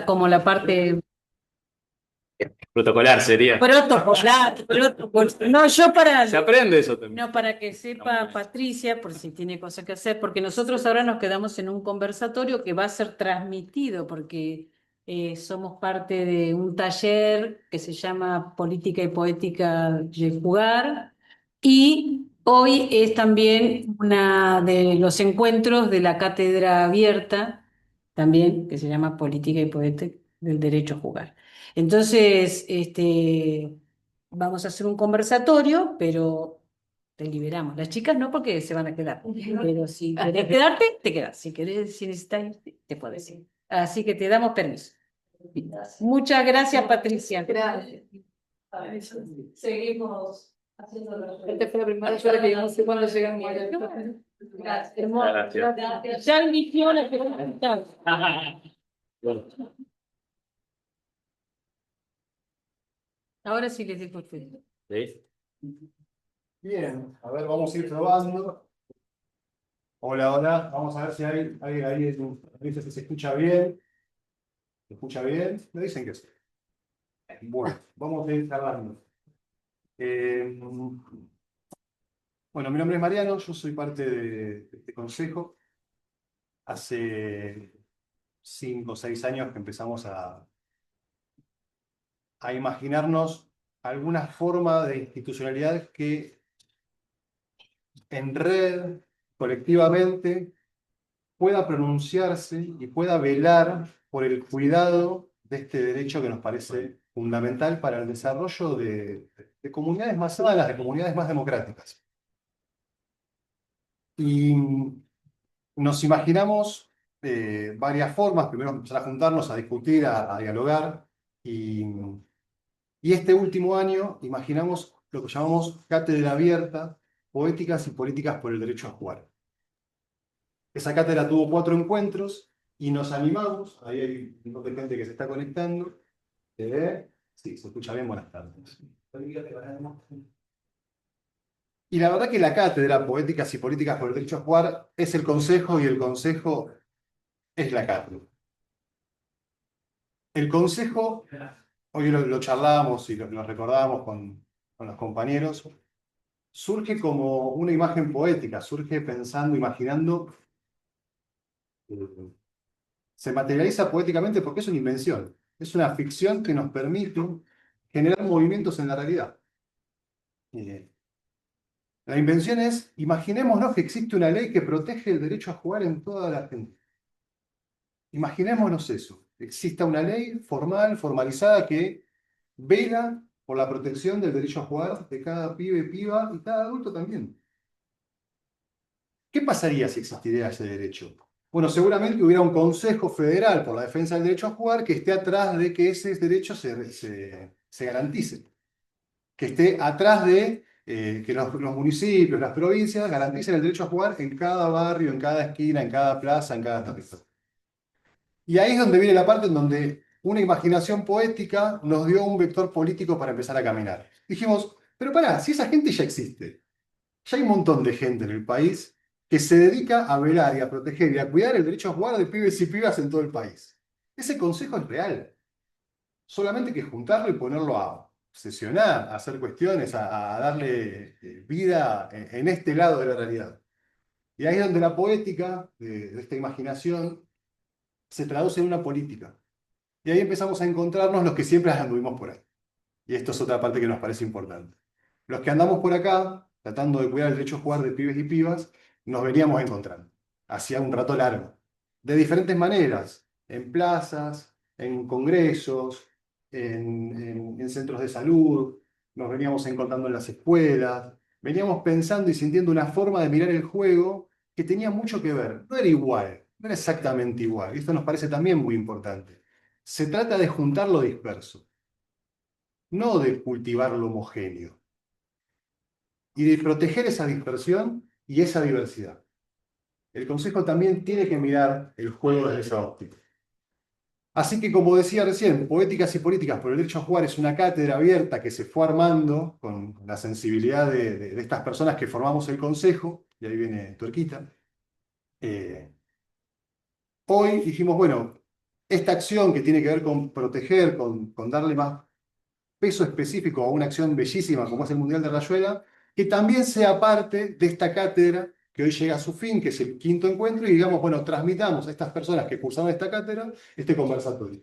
como la parte Protocolar sería. No, yo para, Se aprende eso también. no, para que sepa Patricia, por si tiene cosas que hacer, porque nosotros ahora nos quedamos en un conversatorio que va a ser transmitido, porque somos parte de un taller que se llama Política y Poética de Jugar, y hoy es también una de los encuentros de la cátedra abierta, también, que se llama Política y Poética del Derecho a Jugar. Entonces, vamos a hacer un conversatorio, pero te liberamos. Las chicas no, porque se van a quedar. Pero si querés quedarte, te quedas. Si querés, si necesitas irte, te puedes ir. Así que te damos permiso. Muchas gracias, Patricia. Gracias. Seguimos haciendo la. Esta fue la primera hora que yo no sé cuándo llegamos. Gracias. Hermoso. Gracias. Ya eligió la pregunta. Bueno, Ahora sí les dejo el. ¿sí? Bien, a ver, vamos a ir probando. Hola, hola. Vamos a ver si hay me dice si se escucha bien. ¿Se escucha bien? Me dicen que sí. Bueno, vamos a ir charlando. Eh, bueno, mi nombre es Mariano, yo soy parte de este consejo. Hace 5 o 6 años que empezamos a imaginarnos alguna forma de institucionalidad que en red, colectivamente, pueda pronunciarse y pueda velar por el cuidado de este derecho que nos parece fundamental para el desarrollo de comunidades más sanas, de comunidades más democráticas. Y nos imaginamos varias formas. Primero empezar a juntarnos, a discutir, a dialogar. Y, y este último año imaginamos lo que llamamos cátedra abierta, poéticas y políticas por el derecho a jugar. Esa cátedra tuvo 4 encuentros y nos animamos. Ahí hay un montón de gente que se está conectando. ¿Se ve? Sí, se escucha bien. Buenas tardes. Y la verdad que la cátedra Poéticas y Políticas por el Derecho a Jugar es el consejo y el consejo es la cátedra. El consejo, hoy lo charlábamos y lo recordamos con los compañeros, surge como una imagen poética, surge pensando, imaginando, eh, se materializa poéticamente porque es una invención, es una ficción que nos permite generar movimientos en la realidad. Eh, la invención es, imaginémonos que existe una ley que protege el derecho a jugar en toda la Argentina. Imaginémonos eso, exista una ley formal, formalizada, que vela por la protección del derecho a jugar de cada pibe, piba y cada adulto también. ¿Qué pasaría si existiera ese derecho? Bueno, seguramente hubiera un Consejo Federal por la Defensa del Derecho a Jugar que esté atrás de que ese derecho se garantice, que esté atrás de que los municipios, las provincias garanticen el derecho a jugar en cada barrio, en cada esquina, en cada plaza, en cada territorio. Y ahí es donde viene la parte en donde una imaginación poética nos dio un vector político para empezar a caminar. Dijimos, pero pará, si esa gente ya existe, ya hay un montón de gente en el país que se dedica a velar y a proteger y a cuidar el derecho a jugar de pibes y pibas en todo el país. Ese consejo es real. Solamente hay que juntarlo y ponerlo a sesionar, a hacer cuestiones, a darle vida en este lado de la realidad. Y ahí es donde la poética de esta imaginación se traduce en una política. Y ahí empezamos a encontrarnos los que siempre anduvimos por ahí. Y esto es otra parte que nos parece importante. Los que andamos por acá, tratando de cuidar el derecho a jugar de pibes y pibas, nos veníamos encontrando. Hacía un rato largo. De diferentes maneras. En plazas, en congresos, en centros de salud. Nos veníamos encontrando en las escuelas. Veníamos pensando y sintiendo una forma de mirar el juego que tenía mucho que ver. No era igual, no era exactamente igual. Y esto nos parece también muy importante. Se trata de juntar lo disperso, no de cultivar lo homogéneo, y de proteger esa dispersión y esa diversidad. El Consejo también tiene que mirar el juego desde esa óptica. Así que, como decía recién, Poéticas y Políticas por el Derecho a Jugar es una cátedra abierta que se fue armando con la sensibilidad de estas personas que formamos el Consejo, y ahí viene Tuerquita. Hoy dijimos, bueno, esta acción que tiene que ver con proteger, con darle más peso específico a una acción bellísima como es el Mundial de Rayuela, que también sea parte de esta cátedra que hoy llega a su fin, que es el quinto encuentro, y digamos, bueno, transmitamos a estas personas que cursaron esta cátedra este conversatorio.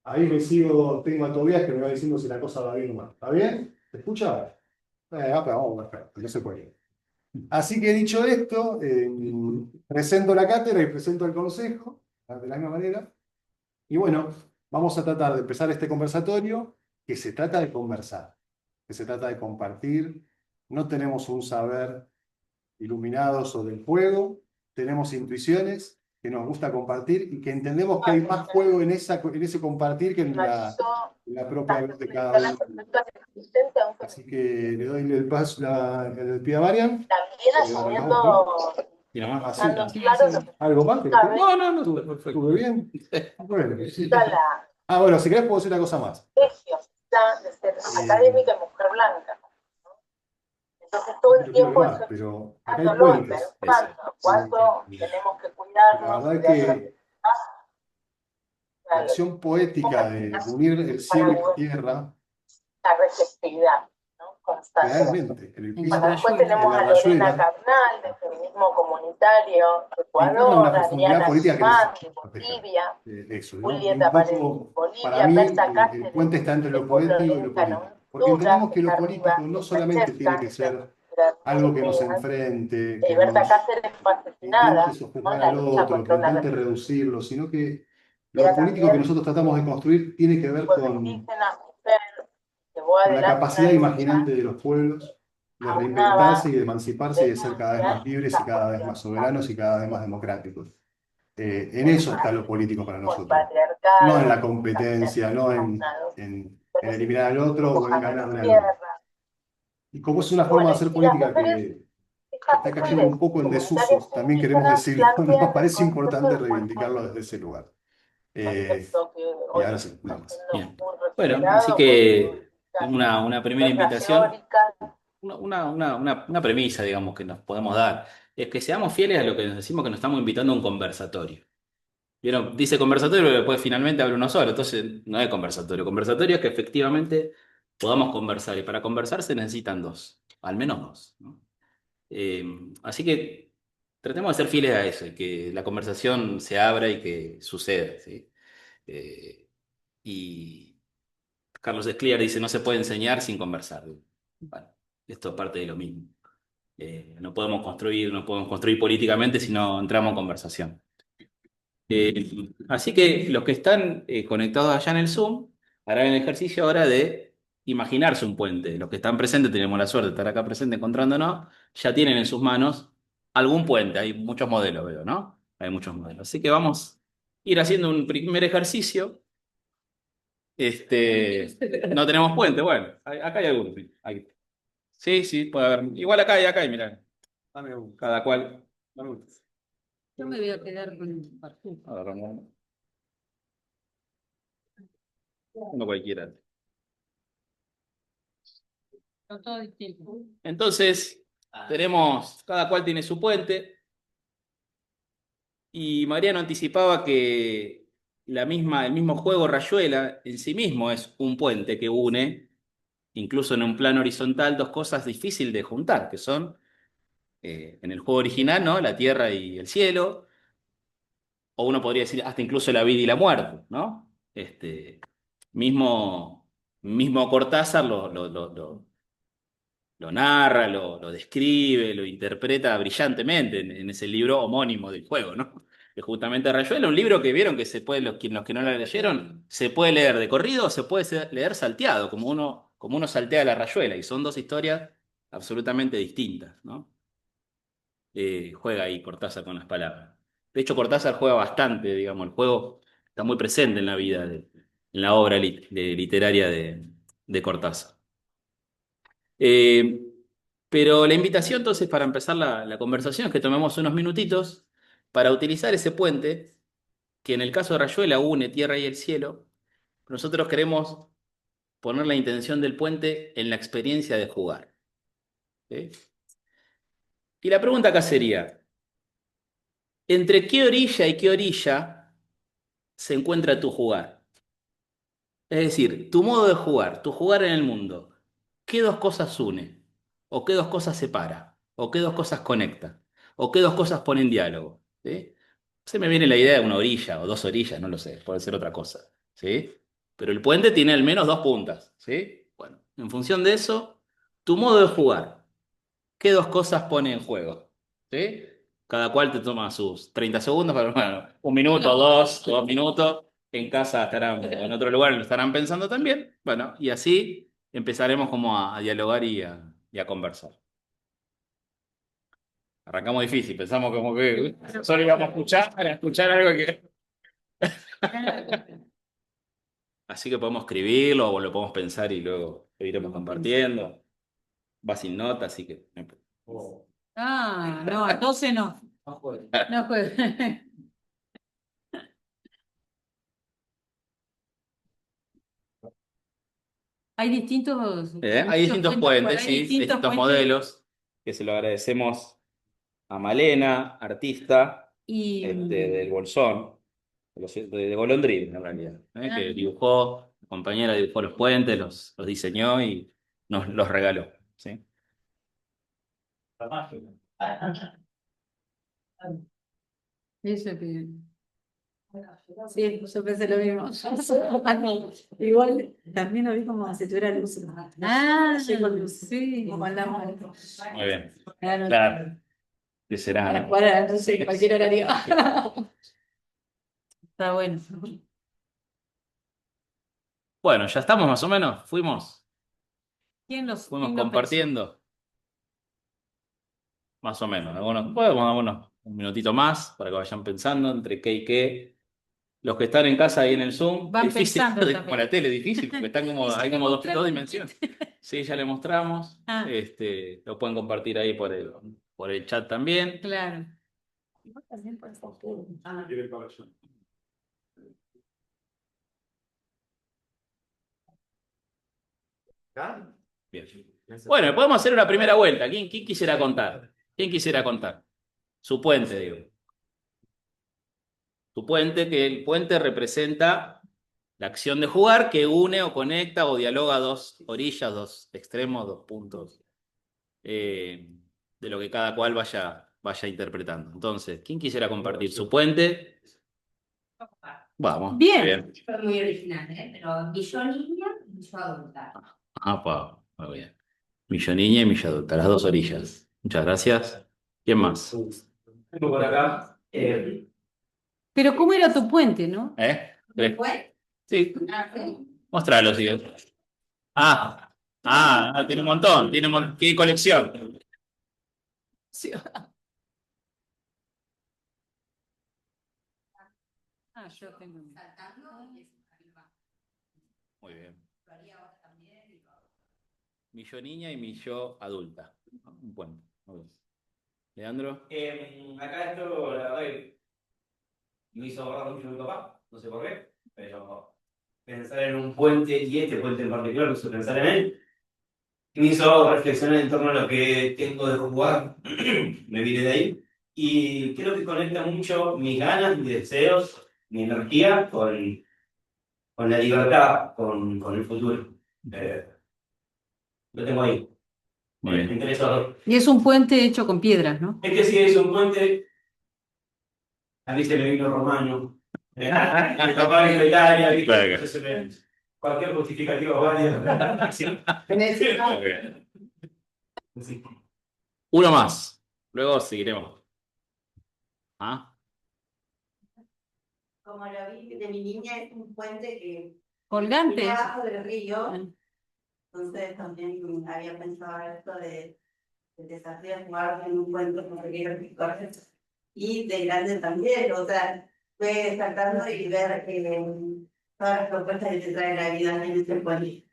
Ahí me sigo, tengo a Tobias que me va diciendo si la cosa va bien o mal. ¿Está bien? ¿Te escucha? Pero vamos, perfecto, no se puede. Así que dicho esto, presento la cátedra y presento el consejo, de la misma manera. Y bueno, vamos a tratar de empezar este conversatorio que se trata de conversar, que se trata de compartir. No tenemos un saber iluminado sobre el juego, tenemos intuiciones que nos gusta compartir y que entendemos que hay más juego en ese compartir que en la propia voz de cada uno. Así que le doy el paso, el pie a Marian. Y nada más. ¿Algo más? No, no, no, perfecto. ¿Estuve bien? Bueno, sí. Bueno, si querés puedo decir una cosa más. De ser académica y mujer blanca. Entonces todo el tiempo Más, pero acá hay puentes. cuánto tenemos que La cuidarnos. verdad que la acción poética de unir el cielo y la tierra, La receptividad, ¿no? Constante. realmente, en el piso Después tenemos a Lorena Carnal, de feminismo comunitario, de Ecuador, una profundidad política de Bolivia, eso, ¿no? Julieta Paredes, Para mí, Berta el Cáceres, puente está entre lo poético y lo político. Porque entendemos que lo político no solamente tiene que ser algo que nos enfrente, que Berta nos Cáceres fue asesinada, intente sofocar al otro, que intente reducirlo, sino que lo político que nosotros tratamos de construir tiene que ver con la capacidad imaginante de los pueblos de reinventarse y de emanciparse y de ser cada vez más libres y cada vez más soberanos y cada vez más democráticos. En eso está lo político para nosotros. No en la competencia, no en eliminar al otro o en ganar al otro. Y como es una forma de hacer política que está cayendo un poco en desuso, también queremos decir, nos parece importante reivindicarlo desde ese lugar. Y ahora sí, nada más. Bien. Bueno, así que una primera invitación, una premisa, digamos, que nos podemos dar, es que seamos fieles a lo que nos decimos, que nos estamos invitando a un conversatorio. ¿Vieron? Dice conversatorio, pero después finalmente habla uno solo, entonces no es conversatorio. Conversatorio es que efectivamente podamos conversar, y para conversar se necesitan dos, al menos dos, ¿no? Así que tratemos de ser fieles a eso, y que la conversación se abra y que suceda, ¿sí? Y Carlos Escliar dice, no se puede enseñar sin conversar. Bueno, esto es parte de lo mismo. No podemos construir políticamente si no entramos en conversación. Así que los que están conectados allá en el Zoom harán el ejercicio ahora de imaginarse un puente. Los que están presentes, tenemos la suerte de estar acá presentes encontrándonos, ya tienen en sus manos algún puente. Hay muchos modelos, veo, ¿no? Hay muchos modelos. Así que vamos a ir haciendo un primer ejercicio. No tenemos puente, bueno, acá hay algunos. Sí, sí, puede haber. Igual acá hay, mirá. Cada cual. Yo me voy a quedar con el partido. Uno cualquiera. Son todos distintos. Entonces, cada cual tiene su puente, y Mariano anticipaba que el mismo juego Rayuela en sí mismo es un puente que une, incluso en un plano horizontal, dos cosas difíciles de juntar, que son, en el juego original, ¿no? La tierra y el cielo, o uno podría decir hasta incluso la vida y la muerte, ¿no? Mismo Cortázar lo narra, lo describe, lo interpreta brillantemente en ese libro homónimo del juego, ¿no? Que justamente Rayuela, un libro que vieron que se puede, los que no lo leyeron, se puede leer de corrido o se puede leer salteado, como uno saltea la Rayuela, y son dos historias absolutamente distintas, ¿no? Juega ahí Cortázar con las palabras. De hecho, Cortázar juega bastante, digamos, el juego está muy presente en la vida, en la obra literaria de Cortázar. Eh, pero la invitación entonces para empezar la conversación es que tomemos unos minutitos para utilizar ese puente que en el caso de Rayuela une tierra y el cielo. Nosotros queremos poner la intención del puente en la experiencia de jugar. ¿Sí? Y la pregunta acá sería, ¿entre qué orilla y qué orilla se encuentra tu jugar. Es decir, tu modo de jugar, tu jugar en el mundo. ¿Qué dos cosas une? ¿O qué dos cosas separa? ¿O qué dos cosas conecta? ¿O qué dos cosas pone en diálogo? ¿Sí? Se me viene la idea de una orilla o dos orillas, no lo sé, puede ser otra cosa. ¿Sí? Pero el puente tiene al menos dos puntas. ¿Sí? Bueno, en función de eso, tu modo de jugar, ¿qué dos cosas pone en juego? ¿Sí? Cada cual te toma sus 30 segundos, pero bueno, un minuto, dos minutos. En casa estarán, en otro lugar lo estarán pensando también. Bueno, y así empezaremos como a dialogar y a conversar. Arrancamos difícil, pensamos como que solo íbamos a escuchar algo que... Así que podemos escribirlo o lo podemos pensar y luego lo iremos compartiendo. Va sin nota, así que... Ah, no, entonces no. No juegues. Hay distintos, Hay distintos puentes, hay sí, distintos distintos puentes modelos, que se lo agradecemos a Malena, artista y del Bolsón, de Golondrín, en realidad, que dibujó, la compañera dibujó los puentes, los diseñó y nos los regaló. ¿Sí? eso que sí, yo pensé lo mismo. Igual también lo vi como si tuviera luz. Ah, sí, con luz. Sí, como la mano. Muy bien. Claro. Claro. ¿Qué será? No sé, cualquier horario. Está bueno. Bueno, ya estamos más o menos, fuimos ¿Quién lo pensó? compartiendo, más o menos. Algunos, podemos dar un minutito más para que vayan pensando entre qué y qué. Los que están en casa ahí en el Zoom, Van difícil, pensando como también. la tele, difícil, porque están como, hay como dos dimensiones. Sí, ya le mostramos. Ah, Lo pueden compartir ahí por el chat también. claro. Bien. Bueno, podemos hacer una primera vuelta. ¿Quién quisiera contar? ¿Quién quisiera contar? Su puente, digo. Su puente, que el puente representa la acción de jugar que une o conecta o dialoga dos orillas, dos extremos, dos puntos de lo que cada cual vaya interpretando. Entonces, ¿quién quisiera compartir su puente? Vamos. Bien. Fue muy original, ¿eh? Pero ni yo niña ni yo adulta. Muy bien. Millo niña y millo adulta, las dos orillas. Muchas gracias. ¿Quién más? Tengo por acá. Pero ¿cómo era tu puente, no? ¿Fue? Sí, Ah, sí. mostralo, si querés. Tiene un montón, tiene colección. Sí. Yo tengo. Saltando y es arriba. Muy bien. Lo haría ahora también y todo. Millo niña y millo adulta. Un puente. Muy bien. Leandro. Acá esto, la verdad que me hizo acordar mucho a mi papá, no sé por qué, pero pensar en un puente y este puente en particular, me hizo pensar en él. Me hizo reflexionar en torno a lo que tengo de jugar, me vine de ahí, y creo que conecta mucho mis ganas, mis deseos, mi energía con la libertad, con el futuro. Lo tengo ahí. Muy bien. Me interesa. Y es un puente hecho con piedras, ¿no? Es que si es un puente, a mí se me vino romano. Mi papá vino de Italia, ¿viste? Claro. Entonces cualquier justificativo válido. Muy bien. Sí. Uno más. Luego seguiremos. Como lo vi de mi niña, es un puente que Colgante. viene abajo del río. Ah. Entonces también había pensado esto de desafío de jugar en un puente con pequeños picores. Y de grande también, o sea, fue saltando y ver todas las propuestas que te trae la vida en este puente.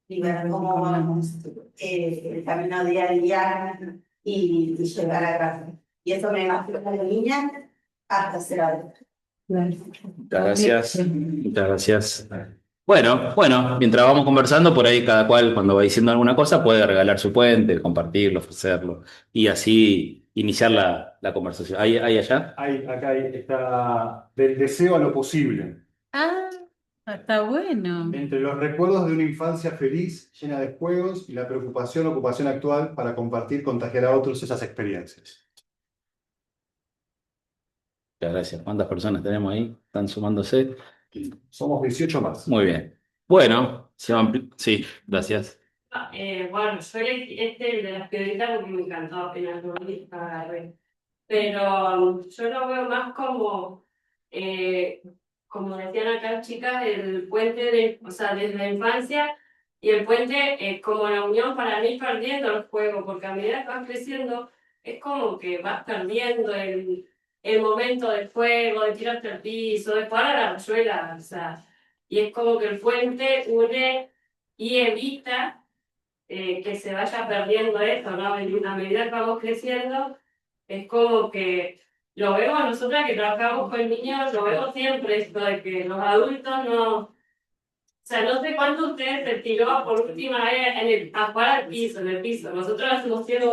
Y ver cómo vamos el camino día a día y llegar a casa. Y eso me va a hacer de niña hasta ser adulta. Muchas gracias. Muchas gracias. Bueno, mientras vamos conversando, por ahí cada cual cuando va diciendo alguna cosa puede regalar su puente, compartirlo, ofrecerlo y así iniciar la conversación. ¿Hay allá? Acá está del deseo a lo posible. Ah, está bueno. Entre los recuerdos de una infancia feliz, llena de juegos, y la preocupación o ocupación actual para compartir, contagiar a otros esas experiencias. Muchas gracias. ¿Cuántas personas tenemos ahí? ¿Están sumándose? Somos 18 más. Muy bien. Bueno, sí, gracias. Bueno, yo elegí este de las piedritas porque me encantó apenas lo vi, agarré. Pero yo lo veo más como decían acá chicas, el puente o sea, desde la infancia, y el puente es como la unión para mí perdiendo el juego, porque a medida que vas creciendo, es como que vas perdiendo el momento del juego, de tirarte al piso, de jugar a la rayuela, o sea, y es como que el puente une y evita que se vaya perdiendo esto, ¿no? A medida que vamos creciendo, es como que lo vemos nosotras que trabajamos con niños, lo vemos siempre esto de que los adultos no, o sea, no sé cuánto ustedes se tiró por última vez a jugar al piso, en el piso, nosotros lo hacemos siempre.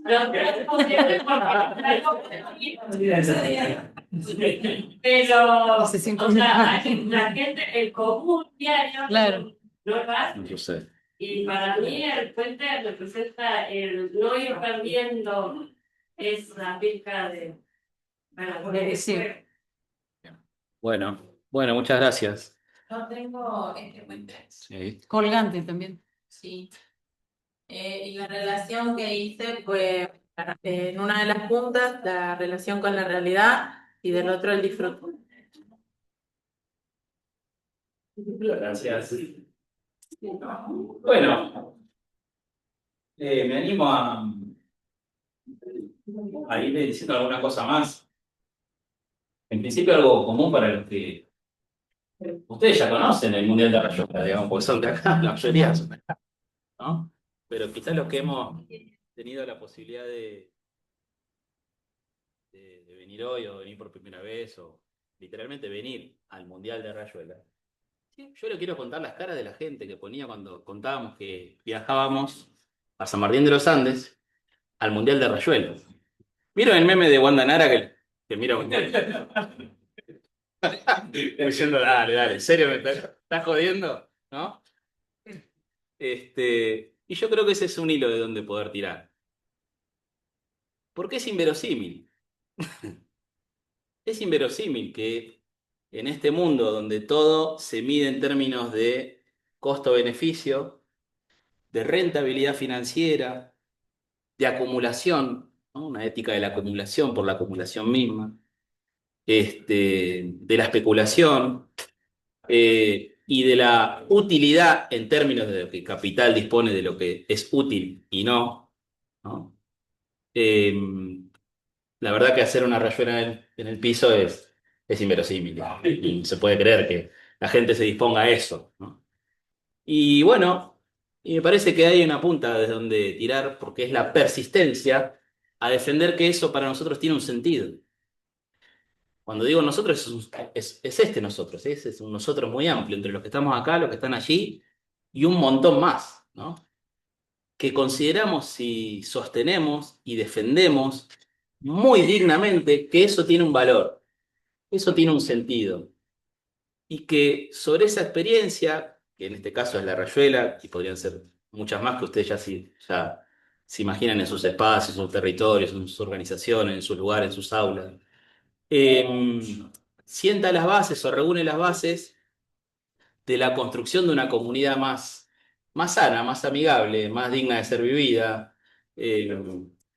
Nosotros lo hacemos siempre pero, o sea, la gente, el común diario, Claro. no es No lo sé. y para mí el puente representa el no ir perdiendo esa pizca de... Bueno, Sí. Bueno, muchas gracias. Yo tengo este puente. Sí. Colgante también. Sí. Y la relación que hice fue en una de las puntas la relación con la realidad y del otro el disfrute. Gracias. Bueno, me animo a ir diciendo alguna cosa más. En principio algo común para los que ustedes ya conocen el Mundial de Rayuela, digamos, porque son de acá, la mayoría son de acá, ¿no? Pero quizás los que hemos tenido la posibilidad de venir hoy o venir por primera vez o literalmente venir al Mundial de Rayuela. Yo le quiero contar las caras de la gente que ponía cuando contábamos que viajábamos a San Martín de los Andes al Mundial de Rayuela. ¿Vieron el meme de Wanda Nara que mira Mundial? Diciendo, dale, ¿en serio me estás jodiendo? ¿No? Y yo creo que ese es un hilo de donde poder tirar. Porque es inverosímil. Es inverosímil que en este mundo donde todo se mide en términos de costo-beneficio, de rentabilidad financiera, de acumulación, ¿no? Una ética de la acumulación por la acumulación misma, de la especulación y de la utilidad en términos de lo que capital dispone de lo que es útil y no, ¿no? Eh, la verdad que hacer una rayuela en el piso es inverosímil, ¿no? Y se puede creer que la gente se disponga a eso, ¿no? Y bueno, y me parece que hay una punta desde donde tirar, porque es la persistencia a defender que eso para nosotros tiene un sentido. Cuando digo nosotros, es este nosotros, es un nosotros muy amplio, entre los que estamos acá, los que están allí, y un montón más, ¿no? Que consideramos y sostenemos y defendemos muy dignamente que eso tiene un valor, eso tiene un sentido, y que sobre esa experiencia, que en este caso es la rayuela, y podrían ser muchas más que ustedes ya se imaginan en sus espacios, en sus territorios, en sus organizaciones, en sus lugares, en sus aulas, sienta las bases o reúne las bases de la construcción de una comunidad más sana, más amigable, más digna de ser vivida,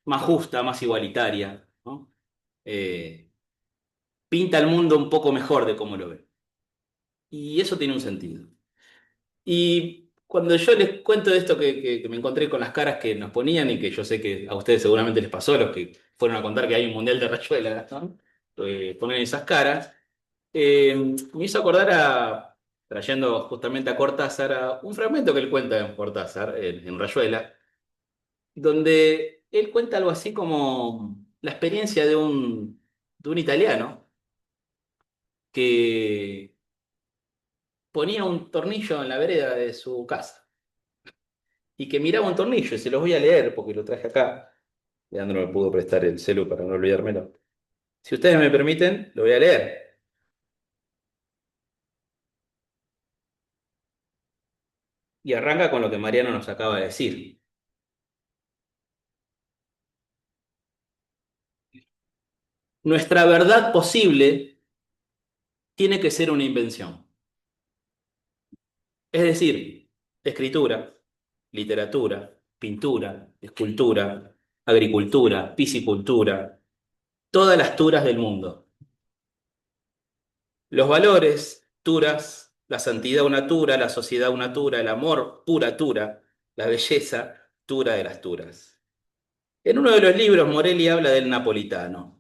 más justa, más igualitaria, ¿no? Pinta el mundo un poco mejor de cómo lo ve. Y eso tiene un sentido. Y cuando yo les cuento de esto que me encontré con las caras que nos ponían y que yo sé que a ustedes seguramente les pasó, los que fueron a contar que hay un mundial de rayuela, ¿no? Ponen esas caras, me hizo acordar trayendo justamente a Cortázar, a un fragmento que él cuenta en Cortázar, en Rayuela, donde él cuenta algo así como la experiencia de un italiano que ponía un tornillo en la vereda de su casa y que miraba un tornillo, y se los voy a leer porque lo traje acá. Leandro me pudo prestar el celu para no olvidármelo. Si ustedes me permiten, lo voy a leer. Y arranca con lo que Mariano nos acaba de decir. Nuestra verdad posible tiene que ser una invención. Es decir, escritura, literatura, pintura, escultura, agricultura, piscicultura, todas las turas del mundo. Los valores, turas, la santidad una tura, la sociedad una tura, el amor pura tura, la belleza tura de las turas. En uno de los libros Morelli habla del napolitano,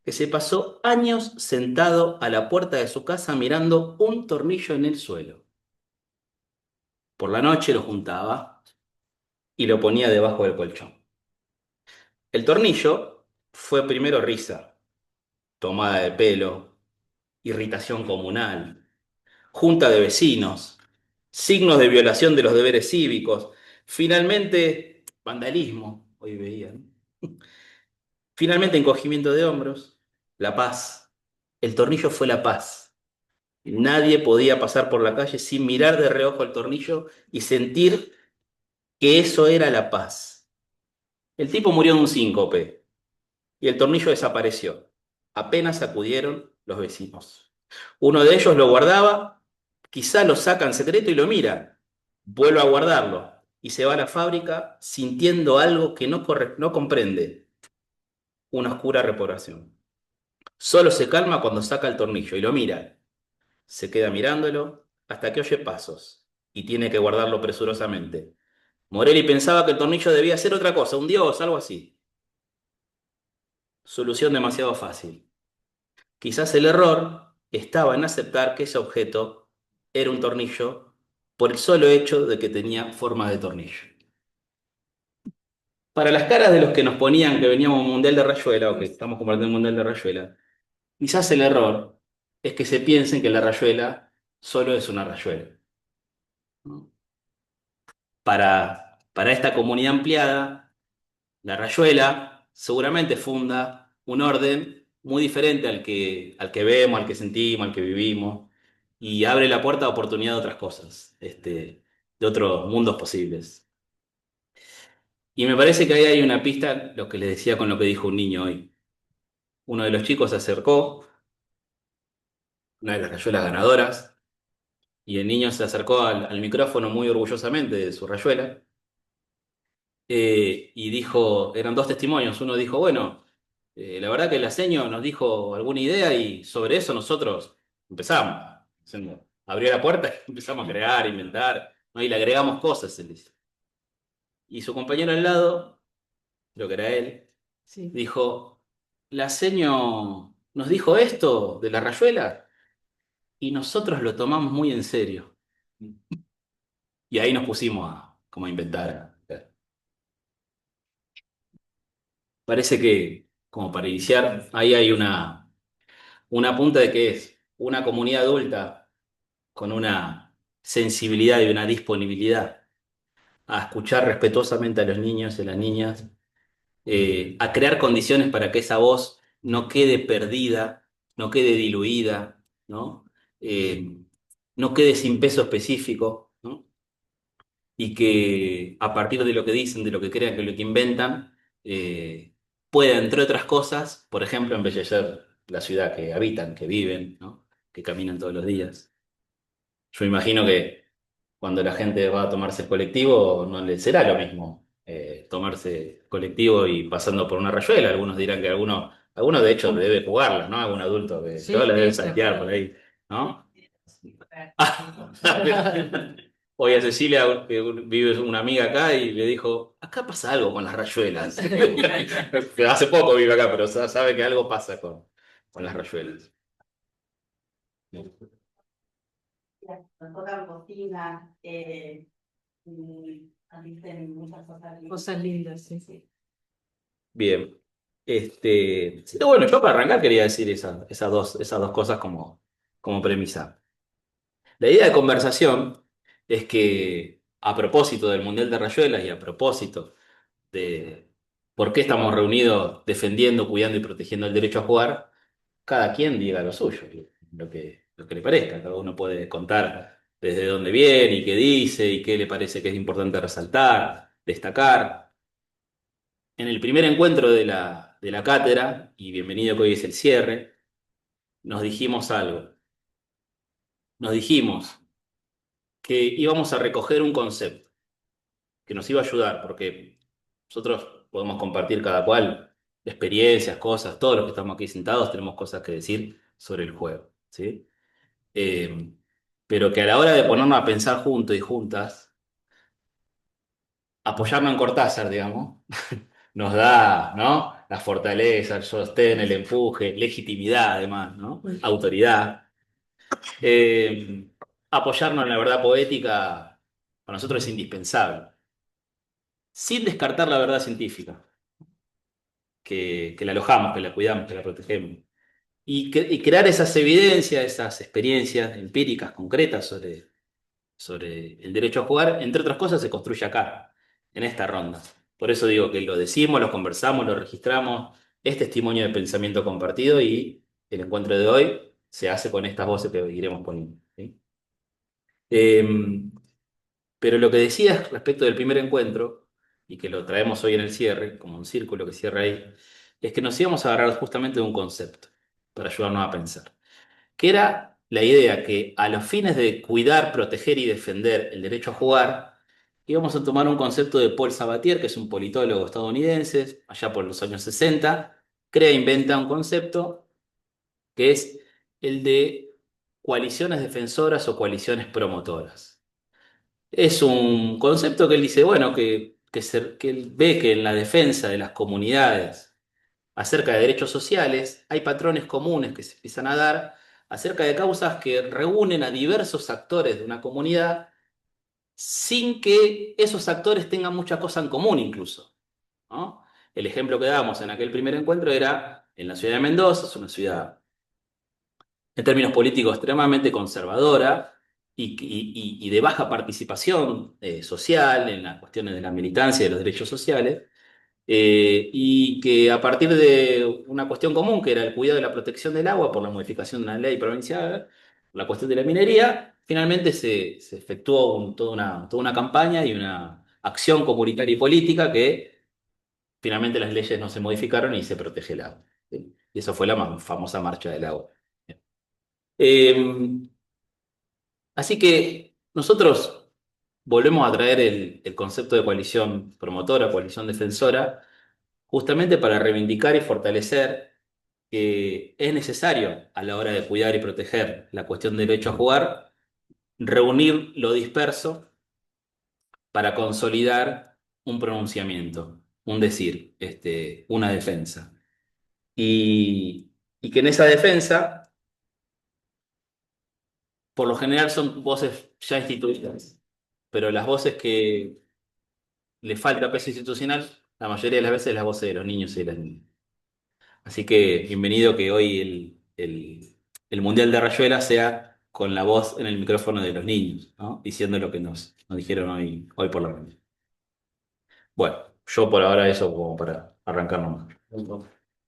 que se pasó años sentado a la puerta de su casa mirando un tornillo en el suelo. Por la noche lo juntaba y lo ponía debajo del colchón. El tornillo fue primero risa, tomada de pelo, irritación comunal, junta de vecinos, signos de violación de los deberes cívicos, finalmente vandalismo, hoy veían, finalmente encogimiento de hombros, la paz. El tornillo fue la paz. Nadie podía pasar por la calle sin mirar de reojo el tornillo y sentir que eso era la paz. El tipo murió de un síncope y el tornillo desapareció. Apenas acudieron los vecinos. Uno de ellos lo guardaba, quizá lo saca en secreto y lo mira. Vuelve a guardarlo y se va a la fábrica sintiendo algo que no comprende. Una oscura reprobación. Solo se calma cuando saca el tornillo y lo mira. Se queda mirándolo hasta que oye pasos y tiene que guardarlo presurosamente. Morelli pensaba que el tornillo debía ser otra cosa, un dios, algo así. Solución demasiado fácil. Quizás el error estaba en aceptar que ese objeto era un tornillo por el solo hecho de que tenía forma de tornillo. Para las caras de los que nos ponían que veníamos a un mundial de Rayuela o que estamos compartiendo un mundial de Rayuela, quizás el error es que se piensen que la Rayuela solo es una Rayuela. ¿No? Para esta comunidad ampliada, la Rayuela seguramente funda un orden muy diferente al que vemos, al que sentimos, al que vivimos, y abre la puerta a oportunidad de otras cosas, de otros mundos posibles. Y me parece que ahí hay una pista, lo que les decía con lo que dijo un niño hoy. Uno de los chicos se acercó, una de las rayuelas ganadoras, y el niño se acercó al micrófono muy orgullosamente de su rayuela, y dijo, eran dos testimonios, uno dijo, bueno, la verdad que el seño nos dijo alguna idea y sobre eso nosotros empezamos. Abrió la puerta y empezamos a crear, inventar, ¿no? Y le agregamos cosas, él dice. Y su compañero al lado, creo que era él, Sí. dijo, la seño nos dijo esto de la rayuela y nosotros lo tomamos muy en serio. Y ahí nos pusimos como a inventar. Parece que, como para iniciar, ahí hay una punta de que es una comunidad adulta con una sensibilidad y una disponibilidad a escuchar respetuosamente a los niños y a las niñas, a crear condiciones para que esa voz no quede perdida, no quede diluida, ¿no? No quede sin peso específico, ¿no? Y que a partir de lo que dicen, de lo que crean, de lo que inventan, pueda, entre otras cosas, por ejemplo, embellecer la ciudad que habitan, que viven, ¿no? Que caminan todos los días. Yo imagino que cuando la gente va a tomarse el colectivo, no le será lo mismo tomarse colectivo y pasando por una rayuela. Algunos dirán que alguno de hecho debe jugarla, ¿no? Algún adulto que Sí, todos la deben sí, saltear por ahí, ¿no? Hoy a Cecilia, que vive una amiga acá, y le dijo, acá pasa algo con las rayuelas. Hace poco vive acá, pero sabe que algo pasa con las rayuelas. Nos tocan cocina, dicen muchas cosas lindas. Cosas lindas, sí, sí. Bien. Sí, bueno, yo para arrancar quería decir esas dos cosas como premisa. La idea de conversación es que, a propósito del Mundial de Rayuelas y a propósito de por qué estamos reunidos defendiendo, cuidando y protegiendo el derecho a jugar, cada quien diga lo suyo, lo que le parezca. Cada uno puede contar desde dónde viene y qué dice y qué le parece que es importante resaltar, destacar. En el primer encuentro de la cátedra, y bienvenido que hoy es el cierre, nos dijimos algo. Nos dijimos que íbamos a recoger un concepto que nos iba a ayudar, porque nosotros podemos compartir cada cual experiencias, cosas, todos los que estamos aquí sentados tenemos cosas que decir sobre el juego, ¿sí? Eh, pero que a la hora de ponernos a pensar juntos y juntas, apoyarnos en Cortázar, digamos, nos da, ¿no? La fortaleza, el sostén, el empuje, legitimidad además, ¿no? Autoridad. Eh, Apoyarnos en la verdad poética para nosotros es indispensable, sin descartar la verdad científica, que la alojamos, que la cuidamos, que la protegemos. Y crear esas evidencias, esas experiencias empíricas, concretas sobre el derecho a jugar, entre otras cosas, se construye acá, en esta ronda. Por eso digo que lo decimos, lo conversamos, lo registramos, es testimonio de pensamiento compartido y el encuentro de hoy se hace con estas voces que iremos poniendo, ¿sí? Pero lo que decías respecto del primer encuentro, y que lo traemos hoy en el cierre, como un círculo que cierra ahí, es que nos íbamos a agarrar justamente de un concepto para ayudarnos a pensar, que era la idea que a los fines de cuidar, proteger y defender el derecho a jugar, íbamos a tomar un concepto de Paul Sabatier, que es un politólogo estadounidense, allá por los años 60, crea e inventa un concepto que es el de coaliciones defensoras o coaliciones promotoras. Es un concepto que él dice, bueno, que él ve que en la defensa de las comunidades acerca de derechos sociales hay patrones comunes que se empiezan a dar acerca de causas que reúnen a diversos actores de una comunidad sin que esos actores tengan mucha cosa en común incluso, ¿no? El ejemplo que dábamos en aquel primer encuentro era en la ciudad de Mendoza, es una ciudad en términos políticos extremadamente conservadora y de baja participación social en las cuestiones de la militancia y de los derechos sociales, y que a partir de una cuestión común, que era el cuidado de la protección del agua por la modificación de una ley provincial, la cuestión de la minería, finalmente se efectuó toda una campaña y una acción comunitaria y política que finalmente las leyes no se modificaron y se protege el agua, ¿sí? Y eso fue la famosa marcha del agua. Eh, Así que nosotros volvemos a traer el concepto de coalición promotora, coalición defensora, justamente para reivindicar y fortalecer que es necesario a la hora de cuidar y proteger la cuestión del derecho a jugar, reunir lo disperso para consolidar un pronunciamiento, un decir, una defensa. Y que en esa defensa, por lo general, son voces ya instituidas, pero las voces que le falta peso institucional, la mayoría de las veces las voces de los niños y de las niñas. Así que bienvenido que hoy el Mundial de Rayuela sea con la voz en el micrófono de los niños, ¿no? Diciendo lo que nos dijeron hoy por la mañana. Bueno, yo por ahora eso como para arrancar nomás.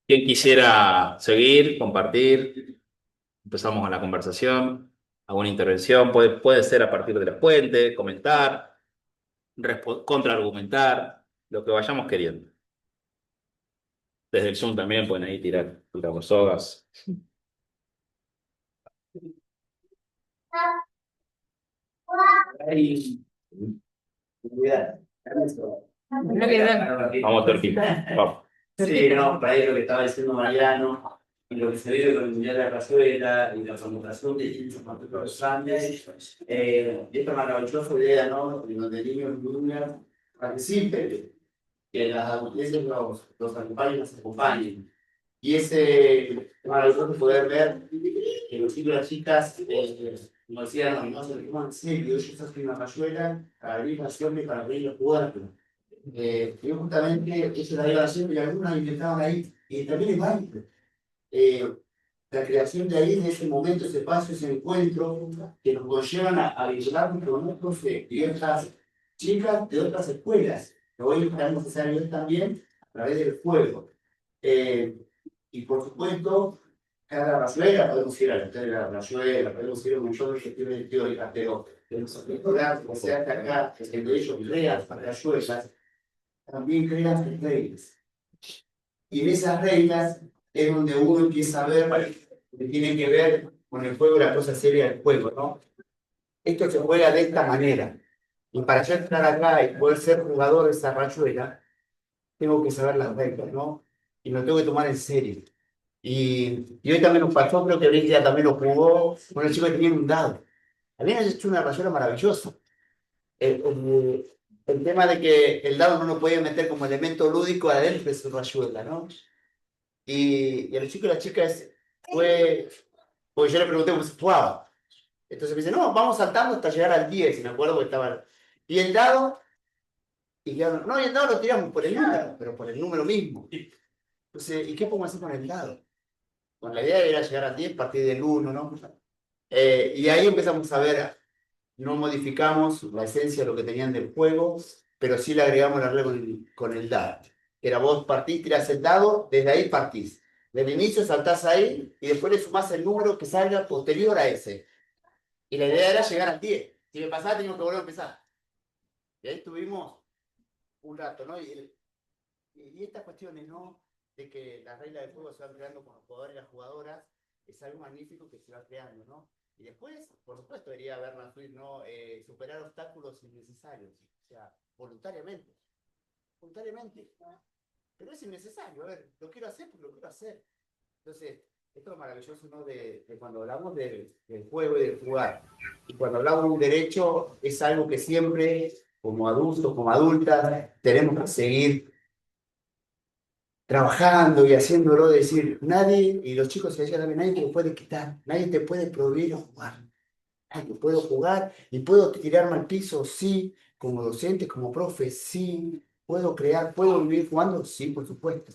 ¿Quién quisiera seguir, compartir? Empezamos con la conversación, alguna intervención, puede ser a partir de la fuente, comentar, contraargumentar, lo que vayamos queriendo. Desde el Zoom también pueden ahí tirar sogas. Ahí. Vamos, Turquía. Vamos. Sí, no, para ahí lo que estaba diciendo Mariano, y lo que se vive con el Mundial de la Rayuela y la conmutación de distintos partidos grandes, esta maravillosa idea, ¿no? Donde niños y niñas participen, que las adulteces los acompañen, los acompañen. Y ese maravilloso poder ver que los chicos y las chicas, como decían, no se lo toman en serio, ellos hacen una rayuela para abrir naciones, para abrir los puertos. Yo justamente eso la iba haciendo y algunos intentaban ahí, y también es mágico. La creación de ahí, de ese momento, ese espacio, ese encuentro, que nos conllevan a vincularnos con otros y otras chicas de otras escuelas, que hoy es necesario también a través del juego. Y por supuesto, cada rayuela, podemos ir a la historia de la rayuela, podemos ir a un montón de cuestiones teóricas, pero los aspectos que se hace acá, que de ellos crean rayuelas, también crean reglas. Y en esas reglas es donde uno empieza a ver que tiene que ver con el juego, la cosa seria del juego, ¿no? Esto se juega de esta manera. Y para yo entrar acá y poder ser jugador de esa rayuela, tengo que saber las reglas, ¿no? Y lo tengo que tomar en serio. Y hoy también nos pasó, creo que Bricia también lo jugó, con el chico que tenía un dado. Habían hecho una rayuela maravillosa. El tema de que el dado no lo podía meter como elemento lúdico adentro de su rayuela, ¿no? Y a los chicos y las chicas fue, porque yo le pregunté cómo se jugaba. Entonces me dice, no, vamos saltando hasta llegar al 10, y me acuerdo que estaba. Y el dado, y quedaron, no, y el dado lo tiramos por el número, pero por el número mismo. Entonces, ¿y qué podemos hacer con el dado? Bueno, la idea era llegar al 10 a partir del 1, ¿no? Y ahí empezamos a ver, no modificamos la esencia de lo que tenían del juego, pero sí le agregamos la regla con el dado. Era vos partís, tirás el dado, desde ahí partís. Del inicio saltás ahí y después le sumás el número que salga posterior a ese. Y la idea era llegar al 10. Si me pasaba, teníamos que volver a empezar. Y ahí estuvimos un rato, ¿no? Y estas cuestiones, ¿no? De que las reglas del juego se van creando con los jugadores y las jugadoras, es algo magnífico que se va creando, ¿no? Y después, por supuesto, debería haber ¿no? Superar obstáculos innecesarios, o sea, voluntariamente. Voluntariamente. Pero es innecesario, a ver, lo quiero hacer porque lo quiero hacer. Entonces, esto es maravilloso, ¿no? De cuando hablamos del juego y del jugar. Y cuando hablamos de un derecho, es algo que siempre, como adultos, como adultas, tenemos que seguir trabajando y haciéndolo, decir, nadie, y los chicos se decían también, nadie te lo puede quitar, nadie te puede prohibir jugar. Ay, yo puedo jugar y puedo tirarme al piso, sí, como docente, como profe, sí, puedo crear, puedo vivir jugando, sí, por supuesto.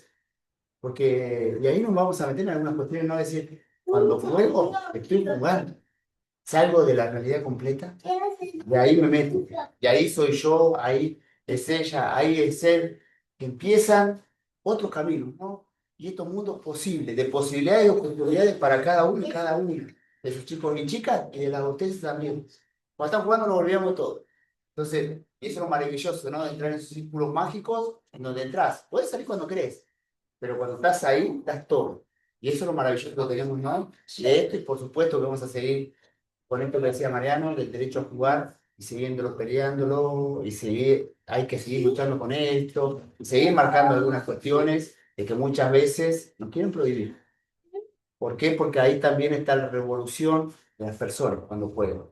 Porque, y ahí nos vamos a meter en algunas cuestiones, no decir, cuando juego, estoy jugando, salgo de la realidad completa, de ahí me meto, y ahí soy yo, ahí es ella, ahí es él, que empiezan otros caminos, ¿no? Y estos mundos posibles, de posibilidades y oportunidades para cada uno y cada uno, de sus chicos y chicas, y de las ustedes también. Cuando están jugando nos olvidamos todo. Entonces, eso es lo maravilloso, ¿no? De entrar en esos círculos mágicos en donde entras. Puedes salir cuando querés, pero cuando estás ahí, estás todo. Y eso es lo maravilloso que tenemos, ¿no? De esto, y por supuesto que vamos a seguir con esto que decía Mariano, del derecho a jugar, y siguiéndolo peleándolo, y seguir, hay que seguir luchando con esto, y seguir marcando algunas cuestiones de que muchas veces nos quieren prohibir. ¿Por qué? Porque ahí también está la revolución de las personas cuando juegan,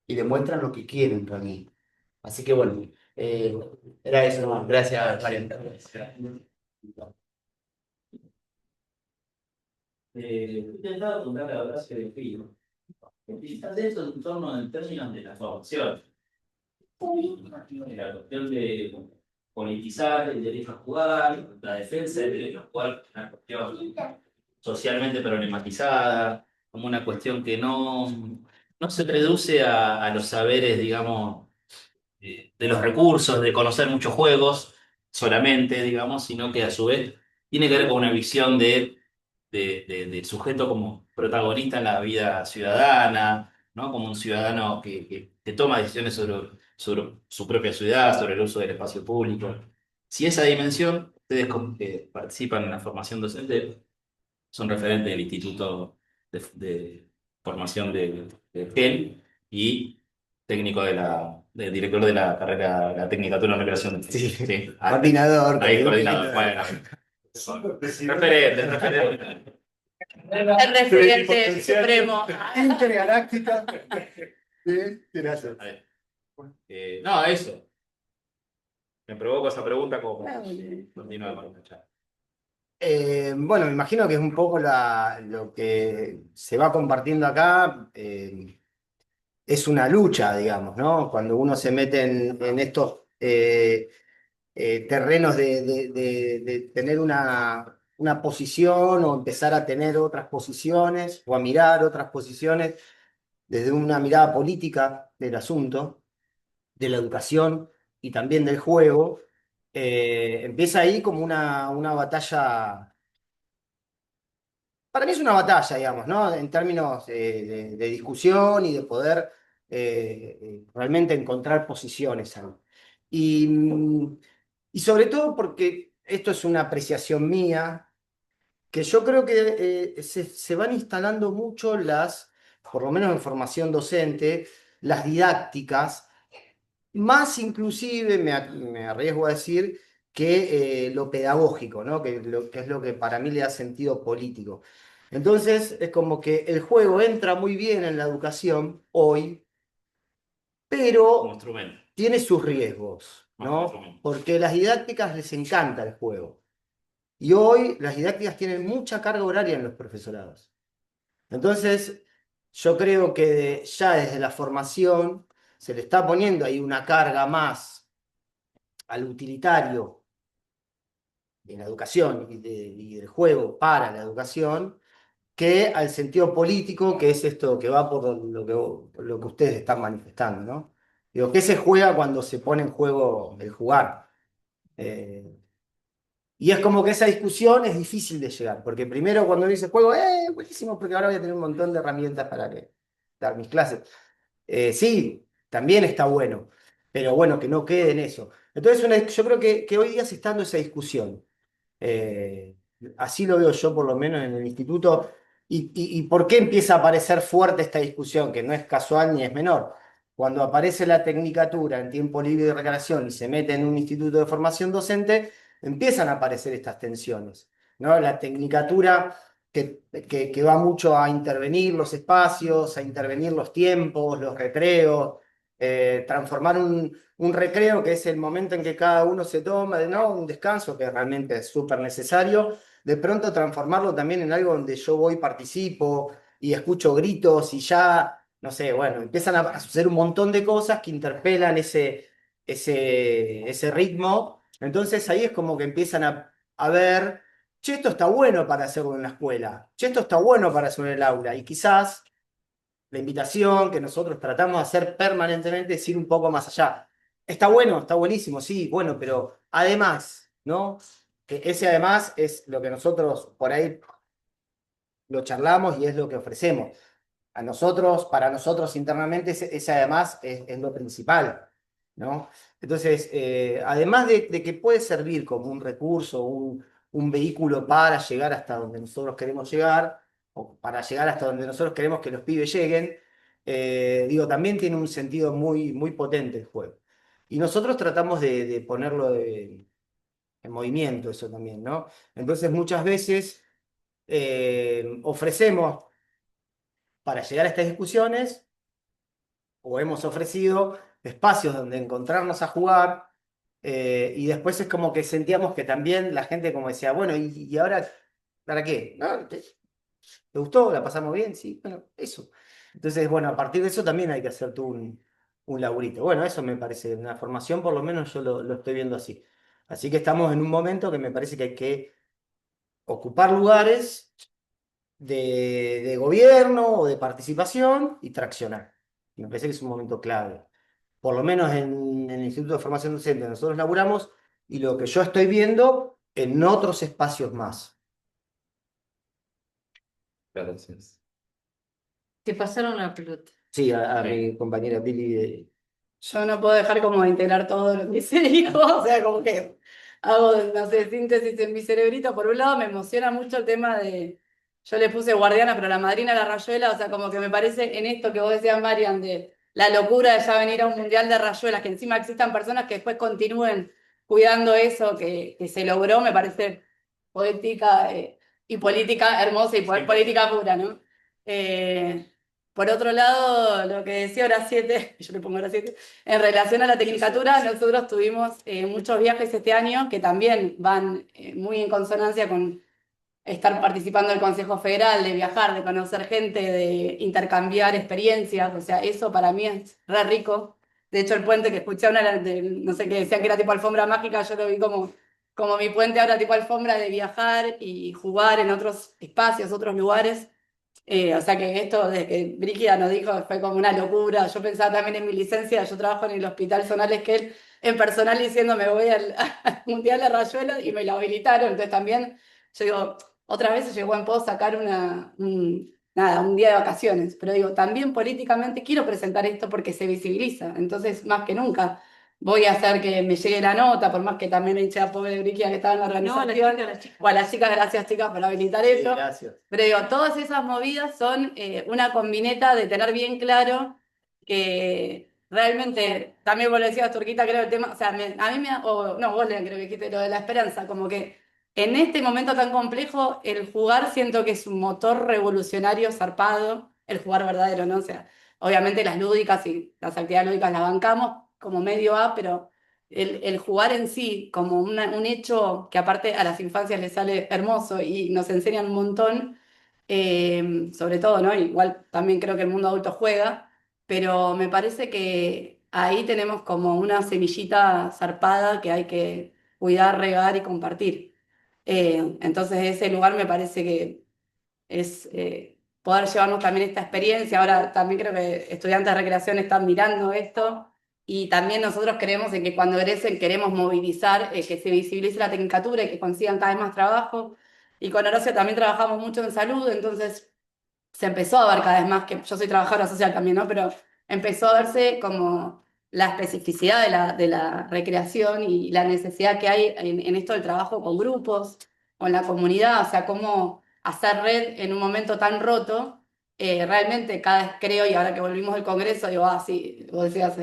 y demuestran lo que quieren realmente. Así que bueno, era eso nomás. Gracias, Mariano. Intentaba contar la frase de Pío. Quizás de eso en torno en términos de la formación. La cuestión de politizar el derecho a jugar, la defensa del derecho a jugar, una cuestión socialmente problematizada, como una cuestión que no se reduce a los saberes, digamos, de los recursos, de conocer muchos juegos solamente, digamos, sino que a su vez tiene que ver con una visión del sujeto como protagonista en la vida ciudadana, ¿no? Como un ciudadano que toma decisiones sobre su propia ciudad, sobre el uso del espacio público. Si esa dimensión, ustedes que participan en la formación docente, son referentes del Instituto de Formación de GEL y técnico del director de la carrera, la Tecnicatura en Recreación. Sí, Sí. coordinador. Ahí, coordinador. Bueno, referente. El referente supremo. Intergaláctica. Gracias. No, eso. Me provoco esa pregunta como continúa con la charla. Bueno, me imagino que es un poco lo que se va compartiendo acá. Es una lucha, digamos, ¿no? Cuando uno se mete en estos terrenos de tener una posición o empezar a tener otras posiciones o a mirar otras posiciones desde una mirada política del asunto, de la educación y también del juego, empieza ahí como una batalla para mí es una batalla, digamos, ¿no? En términos de discusión y de poder realmente encontrar posiciones ahí. Y sobre todo porque esto es una apreciación mía, que yo creo que se van instalando mucho por lo menos en formación docente, las didácticas, más inclusive, me arriesgo a decir, que lo pedagógico, ¿no? Que es lo que para mí le da sentido político. Entonces, es como que el juego entra muy bien en la educación hoy, Como pero instrumento. tiene sus riesgos, Más como ¿no? instrumento. Porque las didácticas les encanta el juego. Y hoy las didácticas tienen mucha carga horaria en los profesorados. Entonces, yo creo que ya desde la formación se le está poniendo ahí una carga más al utilitario de la educación y del juego para la educación que al sentido político, que es esto que va por lo que ustedes están manifestando, ¿no? Digo, ¿qué se juega cuando se pone en juego el jugar? Eh, y es como que esa discusión es difícil de llegar, porque primero cuando uno dice juego, buenísimo, porque ahora voy a tener un montón de herramientas para dar mis clases. Sí, también está bueno, pero bueno, que no quede en eso. Entonces, yo creo que hoy día se está dando esa discusión. Eh, Así lo veo yo, por lo menos en el instituto. ¿Y por qué empieza a aparecer fuerte esta discusión? Que no es casual ni es menor. Cuando aparece la tecnicatura en tiempo libre de recreación y se mete en un instituto de formación docente, empiezan a aparecer estas tensiones, ¿no? La tecnicatura que va mucho a intervenir los espacios, a intervenir los tiempos, los recreos, transformar un recreo, que es el momento en que cada uno se toma, ¿no? Un descanso que realmente es súper necesario, de pronto transformarlo también en algo donde yo voy, participo y escucho gritos y ya, no sé, bueno, empiezan a suceder un montón de cosas que interpelan ese ritmo. Entonces ahí es como que empiezan a ver, che, esto está bueno para hacerlo en la escuela, che, esto está bueno para hacerlo en el aula, y quizás la invitación que nosotros tratamos de hacer permanentemente es ir un poco más allá. Está bueno, está buenísimo, sí, bueno, pero además, ¿no? Que ese además es lo que nosotros por ahí lo charlamos y es lo que ofrecemos. Para nosotros internamente, ese además es lo principal, ¿no? Entonces, además de que puede servir como un recurso, un vehículo para llegar hasta donde nosotros queremos llegar, o para llegar hasta donde nosotros queremos que los pibes lleguen, digo, también tiene un sentido muy, muy potente el juego. Y nosotros tratamos de ponerlo en movimiento eso también, ¿no? Entonces, muchas veces ofrecemos para llegar a estas discusiones o hemos ofrecido espacios donde encontrarnos a jugar, y después es como que sentíamos que también la gente como decía, bueno, ¿y ahora para qué? ¿No? ¿Te gustó? ¿La pasamos bien? Sí, bueno, eso. Entonces, bueno, a partir de eso también hay que hacer tú un laburito. Bueno, eso me parece, una formación por lo menos yo lo estoy viendo así. Así que estamos en un momento que me parece que hay que ocupar lugares de gobierno o de participación y traccionar. Me parece que es un momento clave. Por lo menos en el Instituto de Formación Docente nosotros laburamos y lo que yo estoy viendo en otros espacios más. Gracias. Te pasaron la pelota. Sí, a Sí. mi compañera Pili. Yo no puedo dejar como de integrar todo lo que se dijo, o sea, como que hago, no sé, síntesis en mi cerebrito. Por un lado me emociona mucho el tema yo le puse guardiana, pero la madrina la rayuela, o sea, como que me parece en esto que vos decías, Marian, de la locura de ya venir a un mundial de rayuelas, que encima existan personas que después continúen cuidando eso que se logró, me parece poética y política hermosa y política pura, ¿no? Por otro lado, lo que decía hora 7, yo le pongo hora 7, en relación a la tecnicatura, nosotros tuvimos muchos viajes este año que también van muy en consonancia con estar participando del Consejo Federal, de viajar, de conocer gente, de intercambiar experiencias, o sea, eso para mí es re rico. De hecho, el puente que escuché no sé qué decían que era tipo alfombra mágica, yo lo vi como mi puente ahora tipo alfombra de viajar y jugar en otros espacios, otros lugares. O sea que esto de que Brígida nos dijo fue como una locura. Yo pensaba también en mi licencia, yo trabajo en el Hospital Zonal Esquel, en personal diciendo me voy al Mundial de Rayuela y me lo habilitaron. Entonces también yo digo, Otras veces yo igual puedo sacar nada, un día de vacaciones, pero digo, también políticamente quiero presentar esto porque se visibiliza, entonces más que nunca voy a hacer que me llegue la nota, por más que también le hinché a pobre Briquia que estaba en la No, a organización, las chicas. o a las chicas, gracias chicas por habilitar Sí, eso, gracias. pero digo, todas esas movidas son una combineta de tener bien claro que realmente, también vos lo decías, Turquita, creo el tema, o sea, a mí no, vos creo que dijiste lo de la esperanza, como que en este momento tan complejo, el jugar siento que es un motor revolucionario zarpado, el jugar verdadero, ¿no? O sea, obviamente las lúdicas y las actividades lúdicas las bancamos como medio A, pero el jugar en sí, como un hecho que aparte a las infancias les sale hermoso y nos enseñan un montón, sobre todo, ¿no? Igual también creo que el mundo adulto juega, pero me parece que ahí tenemos como una semillita zarpada que hay que cuidar, regar y compartir. Entonces ese lugar me parece que es poder llevarnos también esta experiencia. Ahora también creo que estudiantes de recreación están mirando esto y también nosotros creemos en que cuando egresen queremos movilizar, que se visibilice la tecnicatura y que consigan cada vez más trabajo. Y con Horacio también trabajamos mucho en salud, entonces se empezó a ver cada vez más, que yo soy trabajadora social también, ¿no? Pero empezó a verse como la especificidad de la recreación y la necesidad que hay en esto del trabajo con grupos, con la comunidad, o sea, cómo hacer red en un momento tan roto. Realmente cada vez creo, y ahora que volvimos del Congreso, digo, sí, vos decías,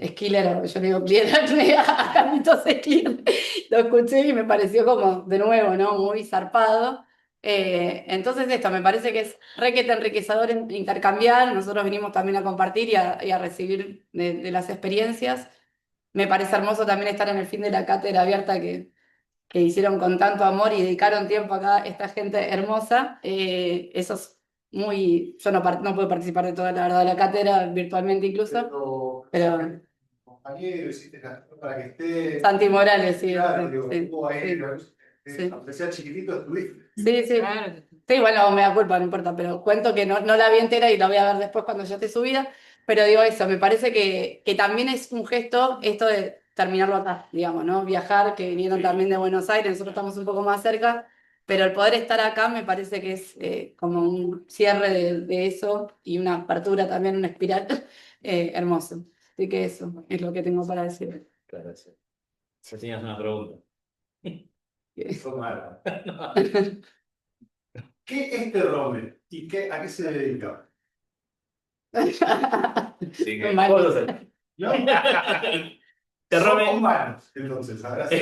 Skiller, yo le digo, pídele a Carlitos Skiller, lo escuché y me pareció como, de nuevo, ¿no? Muy zarpado. Entonces esto, me parece que es requete enriquecedor intercambiar, nosotros venimos también a compartir y a recibir de las experiencias. Me parece hermoso también estar en el fin de la cátedra abierta que hicieron con tanto amor y dedicaron tiempo acá esta gente hermosa. Eso es yo no puedo participar de toda la verdad de la cátedra, virtualmente incluso, pero Compañero, hiciste para que esté. Santi Morales, sí, Claro, sí, digo, sí, estuvo ahí, sí. aunque sea chiquitito, estuviste. Sí, sí. Claro. Sí, bueno, me da culpa, no importa, pero cuento que no la vi entera y la voy a ver después cuando ya esté subida. Pero digo eso, me parece que también es un gesto esto de terminarlo acá, digamos, ¿no? Viajar, que vinieron también de Buenos Aires, nosotros estamos un poco más cerca, pero el poder estar acá me parece que es como un cierre de eso y una apertura también, una espiral hermoso. Así que eso es lo que tengo para decir. Gracias. Si tenías una pregunta. Fue malo. ¿Qué es Terrome y a qué se dedica? Sí, que- Mal. ¿Cómo lo sé? ¿No? Terrome. Somos humanos, entonces, ahora sí.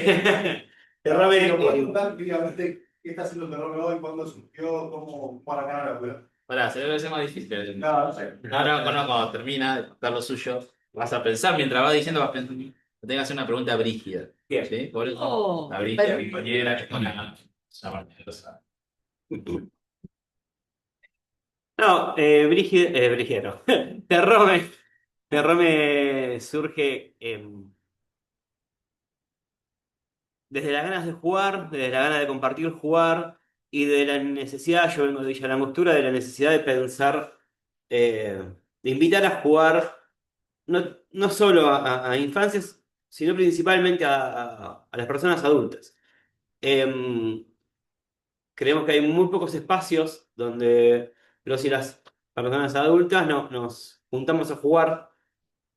Terrome. Pero ¿puedes contar críticamente qué está haciendo Terrome hoy? ¿Cuándo surgió? ¿Cómo para acá la escuela? Pará, se debe ser más difícil. No sé. No, cuando termina de contar lo suyo, vas a pensar, mientras vas diciendo, vas pensando, te tengo que hacer una pregunta brígida. ¿Sí? Por eso, Oh, la brígida, mi compañera, que es una maravillosa. No, Brígido, no. Terrome surge desde las ganas de jugar, desde la ganas de compartir jugar y de la necesidad, yo vengo de Villa Langostura, de la necesidad de pensar, de invitar a jugar no solo a infancias, sino principalmente a las personas adultas. Em, Creemos que hay muy pocos espacios donde los y las personas adultas nos juntamos a jugar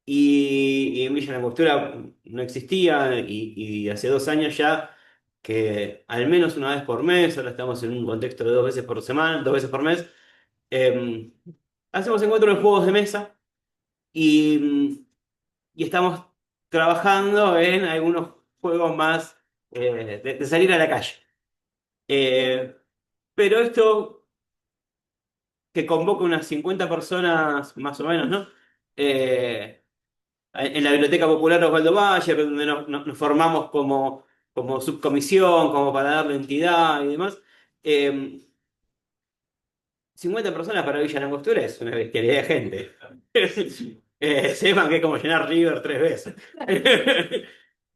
y en Villa Langostura no existía y hace 2 años ya que al menos una vez por mes, ahora estamos en un contexto de 2 veces por semana, 2 veces por mes, eh, hacemos encuentros de juegos de mesa y, y estamos trabajando en algunos juegos más de salir a la calle. Eh, pero esto que convoca unas 50 personas más o menos, ¿no? En la Biblioteca Popular Osvaldo Bayer, donde nos formamos como subcomisión, como para darle entidad y demás. Eh, 50 personas para Villa Langostura es una bestialidad de gente. Sepan que es como llenar River 3 veces.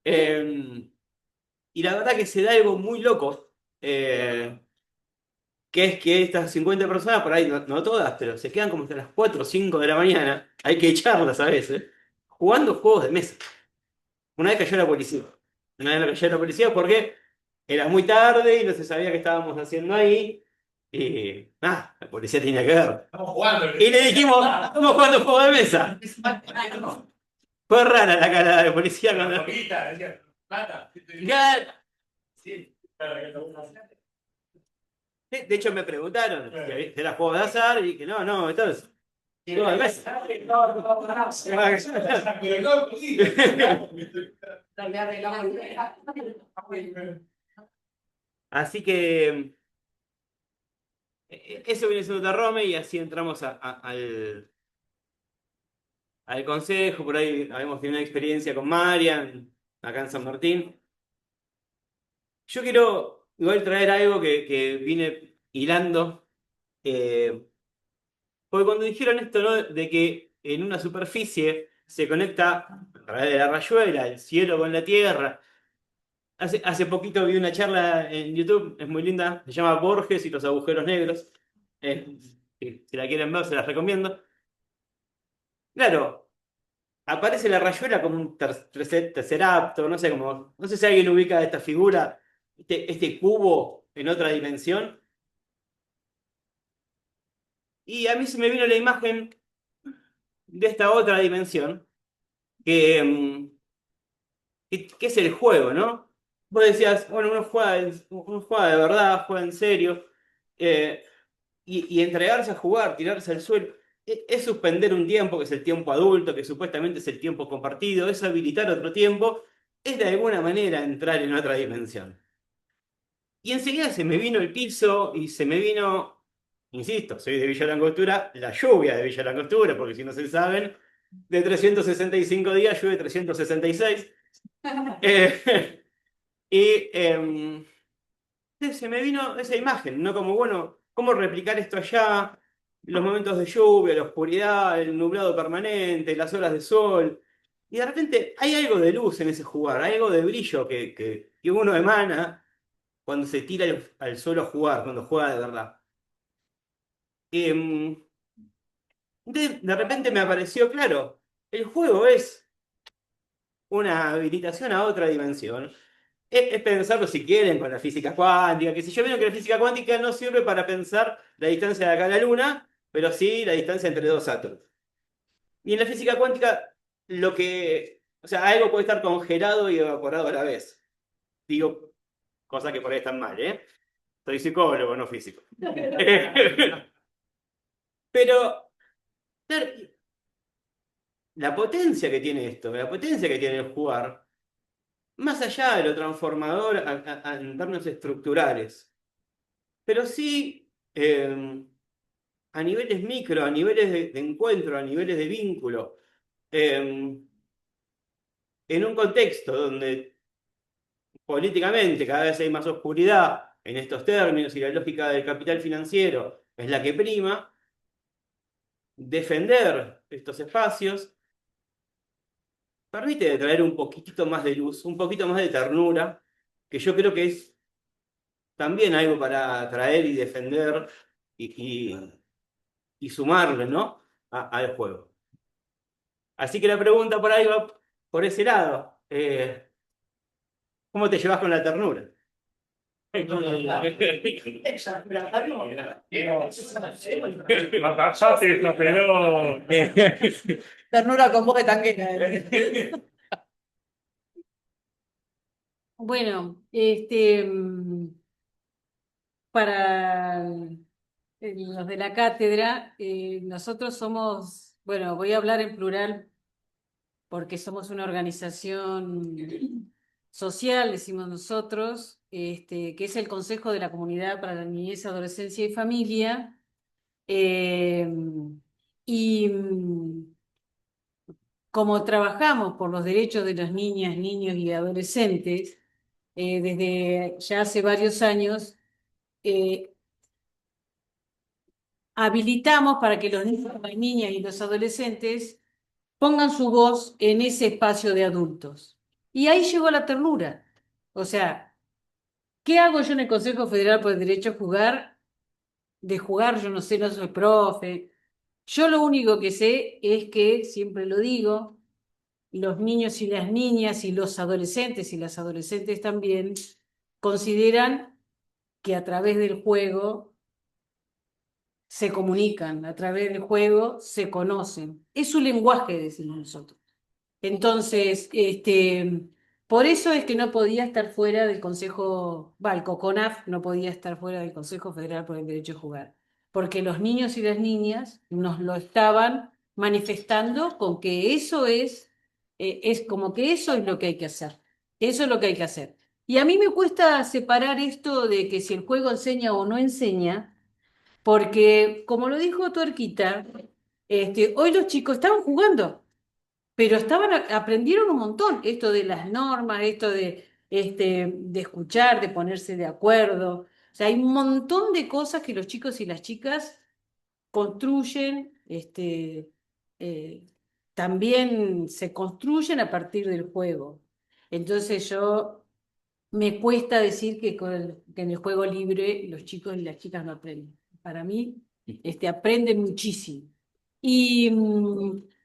Eh, y la verdad que se da algo muy loco. Que es que estas 50 personas, por ahí no todas, pero se quedan como hasta las 4 o 5 de la mañana, hay que echarlas a veces, jugando juegos de mesa. Una vez cayó la policía. Una vez cayó la policía, ¿por qué? era muy tarde y no se sabía qué estábamos haciendo ahí. Y nada, la policía tenía que ver. Estamos jugando. Y le dijimos, estamos jugando juego de mesa. Fue rara la cara de policía cuando. Poquita, decía, plata. Sí. Claro. De hecho, me preguntaron si era juego de azar y que no, esto es juego de mesa. Así que eso viene siendo Rome y así entramos al consejo. Por ahí habíamos tenido una experiencia con Marian, acá en San Martín. Yo quiero igual traer algo que vine hilando. Porque cuando dijeron esto, ¿no? De que en una superficie se conecta a través de la rayuela, el cielo con la tierra. Hace poquito vi una charla en YouTube, es muy linda, se llama Borges y los agujeros negros. Si la quieren ver, se las recomiendo. Claro, aparece la rayuela como un tercer acto, no sé cómo, no sé si alguien ubica esta figura, este cubo en otra dimensión. Y a mí se me vino la imagen de esta otra dimensión, que, que es el juego, ¿no? Vos decías, bueno, uno juega de verdad, juega en serio, y entregarse a jugar, tirarse al suelo, es suspender un tiempo, que es el tiempo adulto, que supuestamente es el tiempo compartido, es habilitar otro tiempo, es de alguna manera entrar en otra dimensión. Y enseguida se me vino el piso y se me vino, insisto, soy de Villa Langostura, la lluvia de Villa Langostura, porque si no se saben, de 365 días llueve 366. Y se me vino esa imagen, ¿no? Como, bueno, ¿cómo replicar esto allá? Los momentos de lluvia, la oscuridad, el nublado permanente, las horas de sol. Y de repente hay algo de luz en ese jugar, hay algo de brillo que uno emana cuando se tira al suelo a jugar, cuando juega de verdad. De repente me apareció, claro, el juego es una habilitación a otra dimensión. Es pensarlo si quieren con la física cuántica, que si yo veo que la física cuántica no sirve para pensar la distancia de acá a la Luna, pero sí la distancia entre dos átomos. Y en la física cuántica, o sea, algo puede estar congelado y evaporado a la vez. Digo, cosas que por ahí están mal, ¿eh? Soy psicólogo, no físico. Pero la potencia que tiene esto, la potencia que tiene el jugar, más allá de lo transformador en términos estructurales, pero sí a niveles micro, a niveles de encuentro, a niveles de vínculo, en un contexto donde políticamente cada vez hay más oscuridad en estos términos y la lógica del capital financiero es la que prima, defender estos espacios permite traer un poquitito más de luz, un poquito más de ternura, que yo creo que es también algo para traer y defender y sumarle, ¿no? Al juego. Así que la pregunta por ahí va por ese lado. ¿Cómo te llevas con la ternura? La tazzate la però. Ternura con boca tanguera. Bueno, para los de la cátedra, nosotros somos, bueno, voy a hablar en plural porque somos una organización social, decimos nosotros, que es el Consejo de la Comunidad para la Niñez, Adolescencia y Familia. Y como trabajamos por los derechos de las niñas, niños y adolescentes, desde ya hace varios años, habilitamos para que los niños, las niñas y los adolescentes pongan su voz en ese espacio de adultos. Y ahí llegó la ternura. O sea, ¿qué hago yo en el Consejo Federal por el Derecho a Jugar? De jugar, yo no sé, no soy profe. Yo lo único que sé es que, siempre lo digo, los niños y las niñas y los adolescentes y las adolescentes también consideran que a través del juego se comunican, a través del juego se conocen. Es su lenguaje, decimos nosotros. Entonces, por eso es que no podía estar fuera del Consejo, el COCONAF no podía estar fuera del Consejo Federal por el Derecho a Jugar, porque los niños y las niñas nos lo estaban manifestando con que eso es como que eso es lo que hay que hacer, eso es lo que hay que hacer. Y a mí me cuesta separar esto de que si el juego enseña o no enseña, porque como lo dijo Tuerquita, hoy los chicos estaban jugando pero aprendieron un montón, esto de las normas, esto de escuchar, de ponerse de acuerdo. O sea, hay un montón de cosas que los chicos y las chicas construyen, eh, también se construyen a partir del juego. Entonces me cuesta decir que en el juego libre los chicos y las chicas no aprenden. Para mí, aprenden muchísimo. Y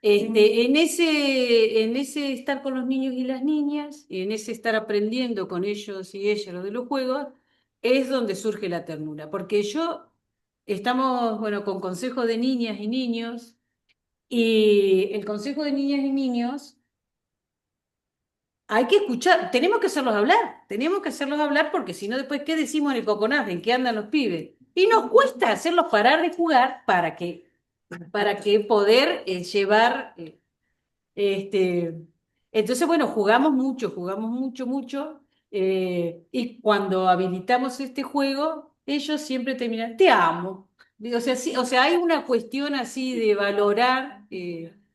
en ese estar con los niños y las niñas, y en ese estar aprendiendo con ellos y ellas lo de los juegos, es donde surge la ternura. Porque estamos, bueno, con consejo de niñas y niños, y el consejo de niñas y niños hay que escuchar, tenemos que hacerlos hablar porque si no después, ¿qué decimos en el COCONAF? ¿En qué andan los pibes? Y nos cuesta hacerlos parar de jugar para que poder llevar, entonces bueno, jugamos mucho, mucho, y cuando habilitamos este juego, ellos siempre terminan, te amo. O sea, sí, o sea, hay una cuestión así de valorar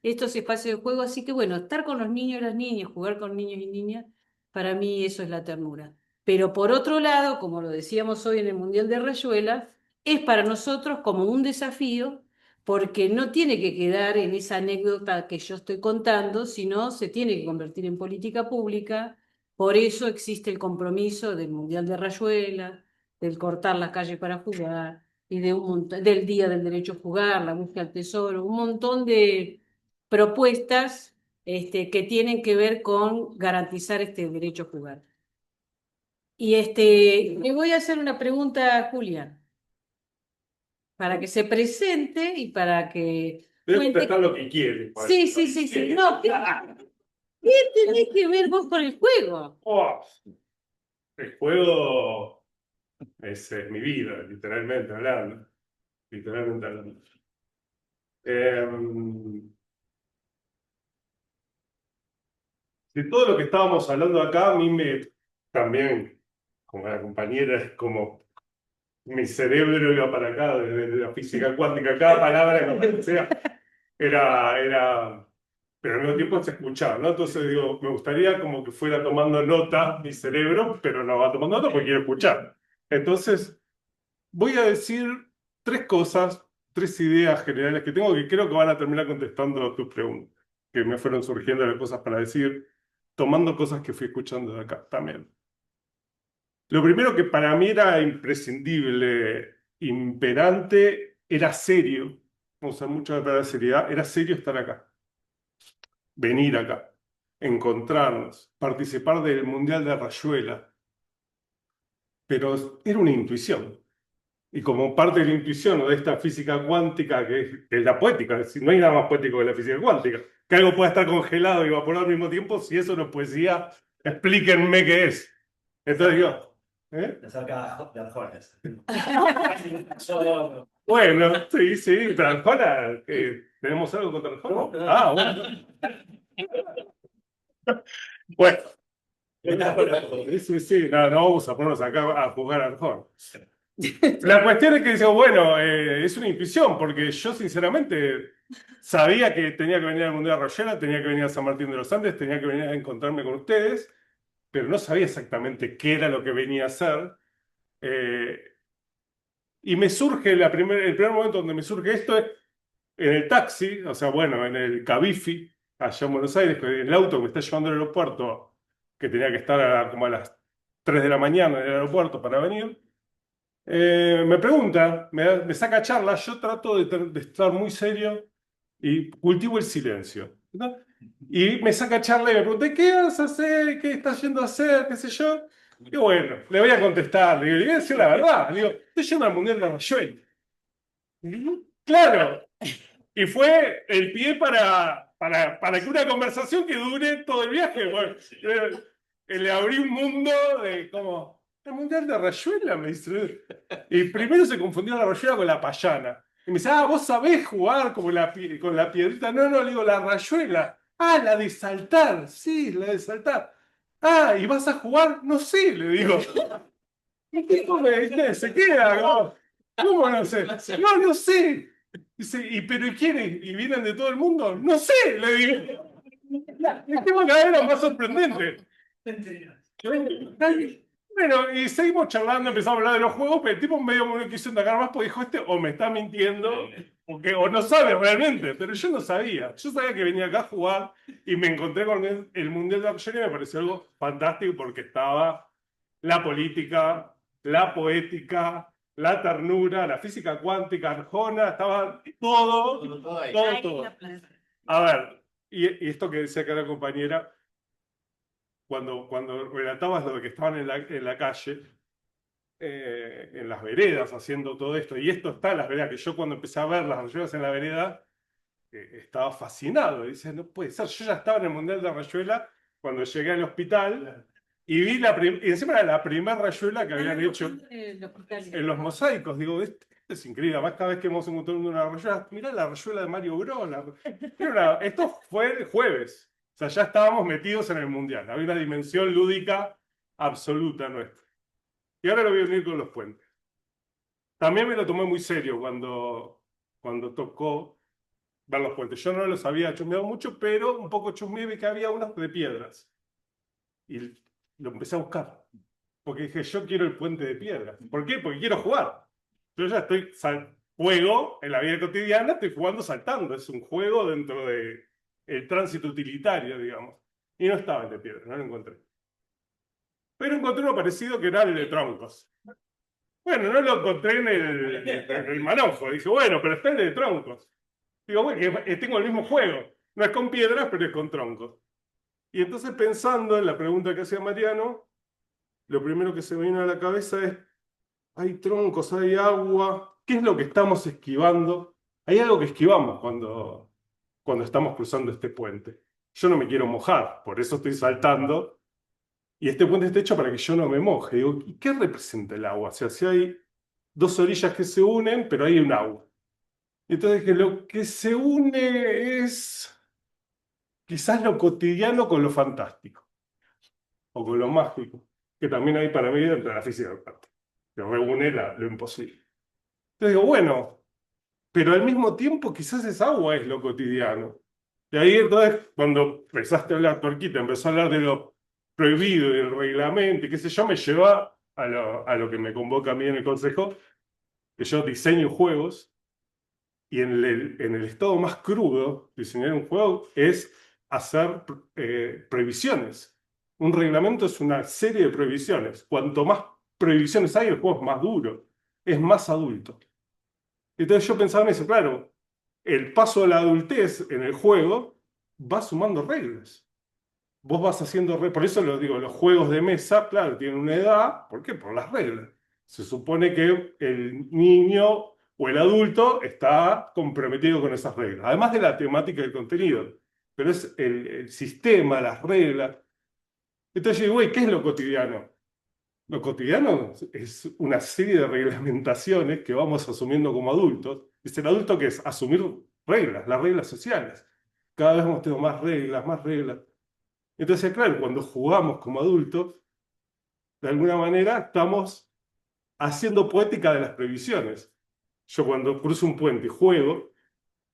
estos espacios de juego, así que bueno, estar con los niños y las niñas, jugar con niños y niñas, para mí eso es la ternura. Pero por otro lado, como lo decíamos hoy en el Mundial de Rayuela, es para nosotros como un desafío, porque no tiene que quedar en esa anécdota que yo estoy contando, sino se tiene que convertir en política pública. Por eso existe el compromiso del Mundial de Rayuela, del cortar las calles para jugar, y del Día del Derecho a Jugar, la búsqueda del tesoro, un montón de propuestas que tienen que ver con garantizar este derecho a jugar. Y le voy a hacer una pregunta a Julián, para que se presente y para que Debe cuente. tratar lo que quiere. Sí. No, ¿qué tenés que ver vos con el juego? Oh, el juego es mi vida, literalmente hablando. Literalmente hablando. De todo lo que estábamos hablando acá, a mí también, como la compañera, es como mi cerebro iba para acá, desde la física cuántica, cada palabra que aparecía era, pero al mismo tiempo se escuchaba, ¿no? Entonces digo, me gustaría como que fuera tomando nota mi cerebro, pero no va tomando nota porque quiero escuchar. Entonces, voy a decir tres ideas generales que tengo que creo que van a terminar contestando tus preguntas, que me fueron surgiendo de cosas para decir, tomando cosas que fui escuchando de acá también. Lo primero que para mí era imprescindible, imperante, era serio. Vamos a usar mucho la palabra seriedad. Era serio estar acá. Venir acá. Encontrarnos. Participar del Mundial de Rayuela. Pero era una intuición. Y como parte de la intuición o de esta física cuántica, que es la poética, es decir, no hay nada más poético que la física cuántica. Que algo pueda estar congelado y evaporar al mismo tiempo, si eso no es poesía, explíquenme qué es. Entonces digo, Acerca de Arjones. bueno, sí, pero Arjona, ¿tenemos algo contra Arjona? Ah, bueno. Bueno. Sí, no vamos a ponernos acá a jugar a Arjona. La cuestión es que digo, bueno, es una intuición, porque yo sinceramente sabía que tenía que venir al Mundial de Rayuela, tenía que venir a San Martín de los Andes, tenía que venir a encontrarme con ustedes, pero no sabía exactamente qué era lo que venía a hacer. Y me surge el primer momento donde me surge esto es en el taxi, o sea, bueno, en el Cabify, allá en Buenos Aires, en el auto que me está llevando al aeropuerto, que tenía que estar como a las 3 de la mañana en el aeropuerto para venir. Me pregunta, me saca charla, yo trato de estar muy serio y cultivo el silencio, ¿no? Y me saca charla y me pregunta, ¿qué vas a hacer? ¿Qué estás yendo a hacer? ¿Qué sé yo? Y bueno, le voy a contestar, le voy a decir la verdad. Digo, estoy yendo al Mundial de Rayuela. Claro. Y fue el pie para que una conversación que dure todo el viaje. Bueno, le abrí un mundo de como, el Mundial de Rayuela, me dice. Y primero se confundió la Rayuela con la payana. Y me dice, vos sabés jugar como con la piedrita. No, no, le digo, la Rayuela. La de saltar, sí, la de saltar. ¿Y vas a jugar? No sé, le digo. ¿Y qué se queda? ¿Cómo no sé? No, no sé. Dice, pero ¿y quiénes? ¿Y vienen de todo el mundo? No sé, le digo. El tema cada vez era más sorprendente. Bueno, y seguimos charlando, empezamos a hablar de los juegos, pero el tipo medio me quiso indagar más porque dijo, o me está mintiendo, o no sabe realmente, pero yo no sabía. Yo sabía que venía acá a jugar y me encontré con el Mundial de Rayuela y me pareció algo fantástico porque estaba la política, la poética, la ternura, la física cuántica, Arjona, estaba todo. A ver, y esto que decía acá la compañera, cuando relatabas lo de que estaban en la calle, en las veredas haciendo todo esto, y esto está en las veredas, que yo cuando empecé a ver las rayuelas en la vereda, estaba fascinado. Dice, no puede ser, yo ya estaba en el Mundial de Rayuela cuando llegué al hospital y vi y encima era la primera rayuela que habían hecho en los mosaicos. Digo, esto es increíble. Además, cada vez que hemos encontrado una rayuela, mirá la rayuela de Mario Bros. Esto fue el jueves. O sea, ya estábamos metidos en el Mundial. Había una dimensión lúdica absoluta nuestra. Y ahora lo voy a unir con los puentes. También me lo tomé muy serio cuando tocó ver los puentes. Yo no los había chusmeado mucho, pero un poco chusmeé, vi que había unos de piedras. Y lo empecé a buscar. Porque dije, yo quiero el puente de piedras. ¿Por qué? Porque quiero jugar. Yo ya juego en la vida cotidiana, estoy jugando saltando. Es un juego dentro del tránsito utilitario, digamos. Y no estaba el de piedras, no lo encontré. Pero encontré uno parecido que era el de troncos. Bueno, no lo encontré en el manojo. Dije, bueno, pero está el de troncos. Digo, bueno, que tengo el mismo juego. No es con piedras, pero es con troncos. Y entonces pensando en la pregunta que hacía Mariano, lo primero que se me vino a la cabeza es, hay troncos, hay agua, ¿qué es lo que estamos esquivando? Hay algo que esquivamos cuando estamos cruzando este puente. Yo no me quiero mojar, por eso estoy saltando, y este puente está hecho para que yo no me moje. Digo, ¿y qué representa el agua? O sea, si hay dos orillas que se unen, pero hay un agua. Entonces, que lo que se une es quizás lo cotidiano con lo fantástico, o con lo mágico, que también hay para mí dentro de la física cuántica, que reúne lo imposible. Entonces digo, bueno, pero al mismo tiempo quizás esa agua es lo cotidiano. Y ahí entonces, cuando empezaste a hablar, Torquita, empezó a hablar de lo prohibido y del reglamento, y qué sé yo, me lleva a lo que me convoca a mí en el consejo, que yo diseño juegos, y en el estado más crudo, diseñar un juego es hacer prohibiciones. Un reglamento es una serie de prohibiciones. Cuanto más prohibiciones hay, el juego es más duro, es más adulto. Entonces yo pensaba en eso, claro, el paso a la adultez en el juego va sumando reglas. Vos vas haciendo reglas, por eso lo digo, los juegos de mesa, claro, tienen una edad, ¿por qué? Por las reglas. Se supone que el niño o el adulto está comprometido con esas reglas, además de la temática del contenido, pero es el sistema, las reglas. Entonces yo digo, güey, ¿qué es lo cotidiano? Lo cotidiano es una serie de reglamentaciones que vamos asumiendo como adultos. Es el adulto que es asumir reglas, las reglas sociales. Cada vez hemos tenido más reglas, más reglas. Entonces, claro, cuando jugamos como adultos, de alguna manera estamos haciendo poética de las previsiones. Yo cuando cruzo un puente y juego,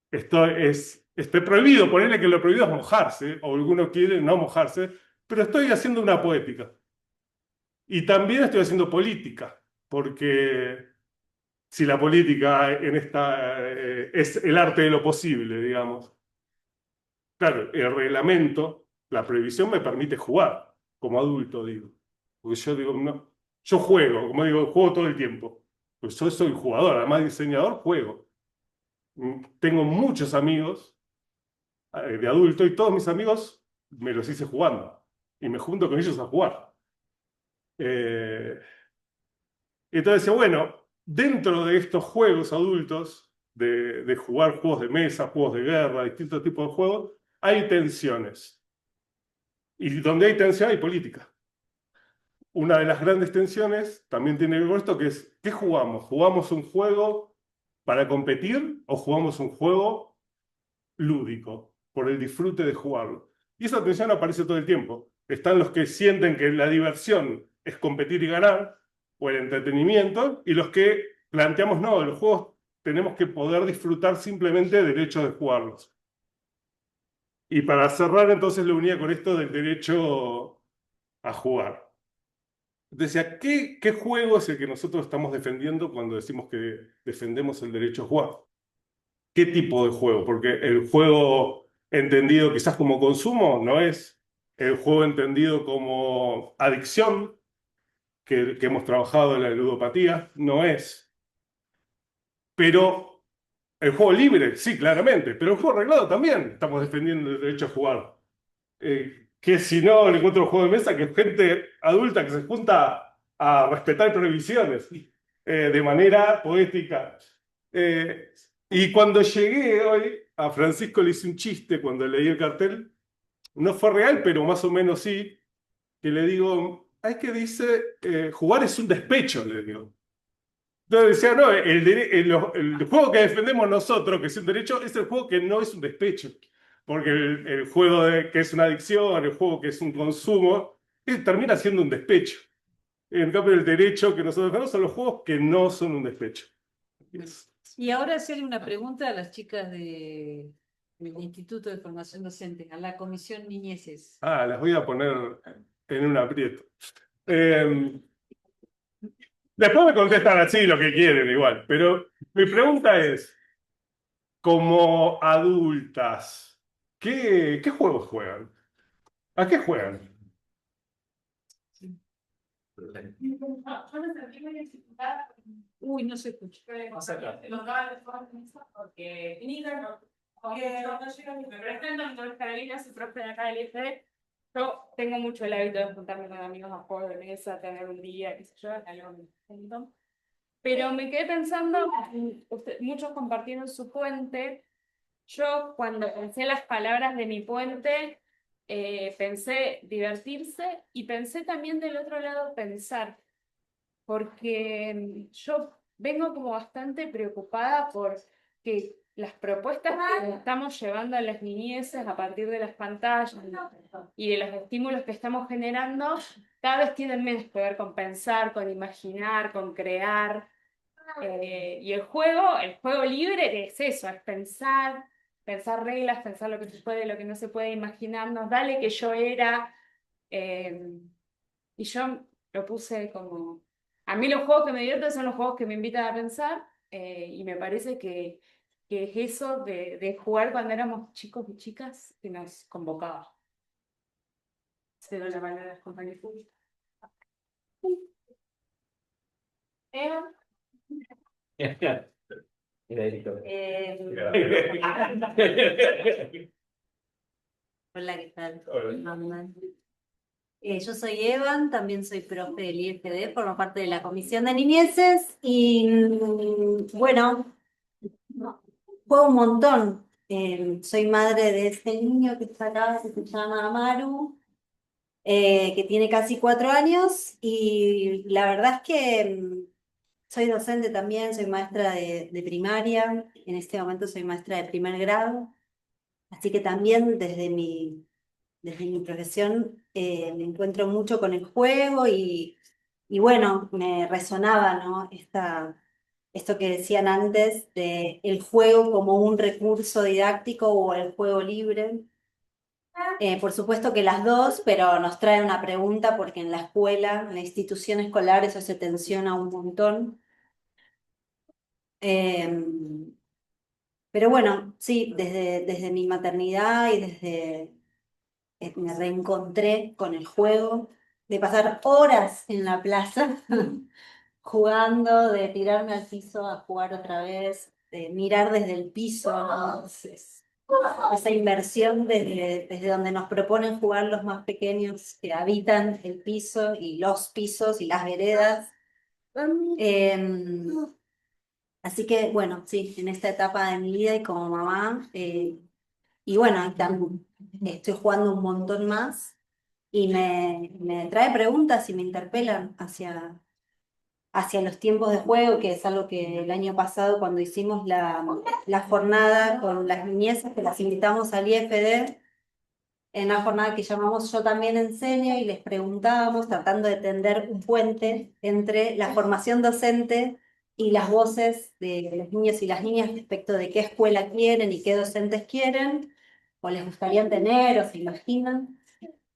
estoy prohibido, ponerle que lo prohibido es mojarse, o alguno quiere no mojarse, pero estoy haciendo una poética. Y también estoy haciendo política, porque si la política es el arte de lo posible, digamos. Claro, el reglamento, la prohibición me permite jugar, como adulto, digo. Porque yo digo, no, yo juego, como digo, juego todo el tiempo. Pues yo soy jugador, además de diseñador, juego. Tengo muchos amigos de adulto y todos mis amigos me los hice jugando. Y me junto con ellos a jugar. Eh, entonces, bueno, dentro de estos juegos adultos, de jugar juegos de mesa, juegos de guerra, distintos tipos de juegos, hay tensiones. Y donde hay tensión hay política. Una de las grandes tensiones también tiene que ver con esto, que es, ¿qué jugamos? ¿Jugamos un juego para competir o jugamos un juego lúdico, por el disfrute de jugarlo? Y esa tensión aparece todo el tiempo. Están los que sienten que la diversión es competir y ganar, o el entretenimiento, y los que planteamos, no, los juegos tenemos que poder disfrutar simplemente del hecho de jugarlos. Y para cerrar, entonces lo unía con esto del derecho a jugar. Decía, ¿qué juego es el que nosotros estamos defendiendo cuando decimos que defendemos el derecho a jugar? ¿Qué tipo de juego? Porque el juego entendido quizás como consumo no es el juego entendido como adicción, que hemos trabajado en la ludopatía, no es. Pero el juego libre, sí, claramente, pero el juego reglado también estamos defendiendo el derecho a jugar. Que si no, le encuentro un juego de mesa que es gente adulta que se junta a respetar prohibiciones de manera poética. Y cuando llegué hoy, a Francisco le hice un chiste cuando leí el cartel, no fue real, pero más o menos sí, que le digo, es que dice, jugar es un despecho, le digo. Entonces decía, no, el juego que defendemos nosotros, que es un derecho, es el juego que no es un despecho. Porque el juego que es una adicción, el juego que es un consumo, termina siendo un despecho. En cambio, el derecho que nosotros defendemos son los juegos que no son un despecho. Y ahora hacerle una pregunta a las chicas del Instituto de Formación Docente, a la Comisión Niñeces. Ah, las voy a poner en un aprieto. Después me contestan así lo que quieren igual, pero mi pregunta es, como adultas, ¿qué juegos juegan? ¿A qué juegan? Uy, no se escucha. Porque me presento, mi nombre es Carolina, soy profe de acá del IFE. Yo tengo mucho el hábito de juntarme con amigos a juegos de mesa, tener un día, qué sé yo, algo me junto. Pero me quedé pensando, muchos compartieron su puente. Yo cuando pensé las palabras de mi puente, pensé divertirse y pensé también del otro lado pensar, porque yo vengo como bastante preocupada por que las propuestas que estamos llevando a las niñeces a partir de las pantallas y de los estímulos que estamos generando, cada vez tienen menos que ver con pensar, con imaginar, con crear. Y el juego libre es eso, es pensar reglas, pensar lo que se puede, lo que no se puede, imaginarnos, dale que yo era. Y yo lo puse como... A mí los juegos que me divierten son los juegos que me invitan a pensar, y me parece que es eso de jugar cuando éramos chicos y chicas que nos convocaba. Se doy la palabra a los compañeros. Hola, ¿qué tal? Yo soy Evan, también soy profe del IFD, formo parte de la Comisión de Niñeces y bueno, juego un montón. Soy madre de este niño que está acá, que se llama Amaru, que tiene casi 4 años y la verdad es que soy docente también, soy maestra de primaria, en este momento soy maestra de primer grado, así que también desde mi profesión me encuentro mucho con el juego y bueno, me resonaba, ¿no? Esto que decían antes de el juego como un recurso didáctico o el juego libre. Por supuesto que las dos, pero nos trae una pregunta porque en la escuela, en la institución escolar, eso se tensiona un montón. Pero bueno, sí, desde mi maternidad y desde me reencontré con el juego, de pasar horas en la plaza jugando, de tirarme al piso a jugar otra vez, de mirar desde el piso, ¿no? esa inversión desde donde nos proponen jugar los más pequeños que habitan el piso y los pisos y las veredas. Así que, bueno, sí, en esta etapa de mi vida y como mamá, y bueno, también estoy jugando un montón más y me trae preguntas y me interpelan hacia los tiempos de juego, que es algo que el año pasado cuando hicimos la jornada con las niñezas, que las invitamos al IFD, en una jornada que llamamos Yo también enseño, y les preguntábamos, tratando de tender un puente entre la formación docente y las voces de los niños y las niñas respecto de qué escuela quieren y qué docentes quieren, o les gustaría tener, o se imaginan.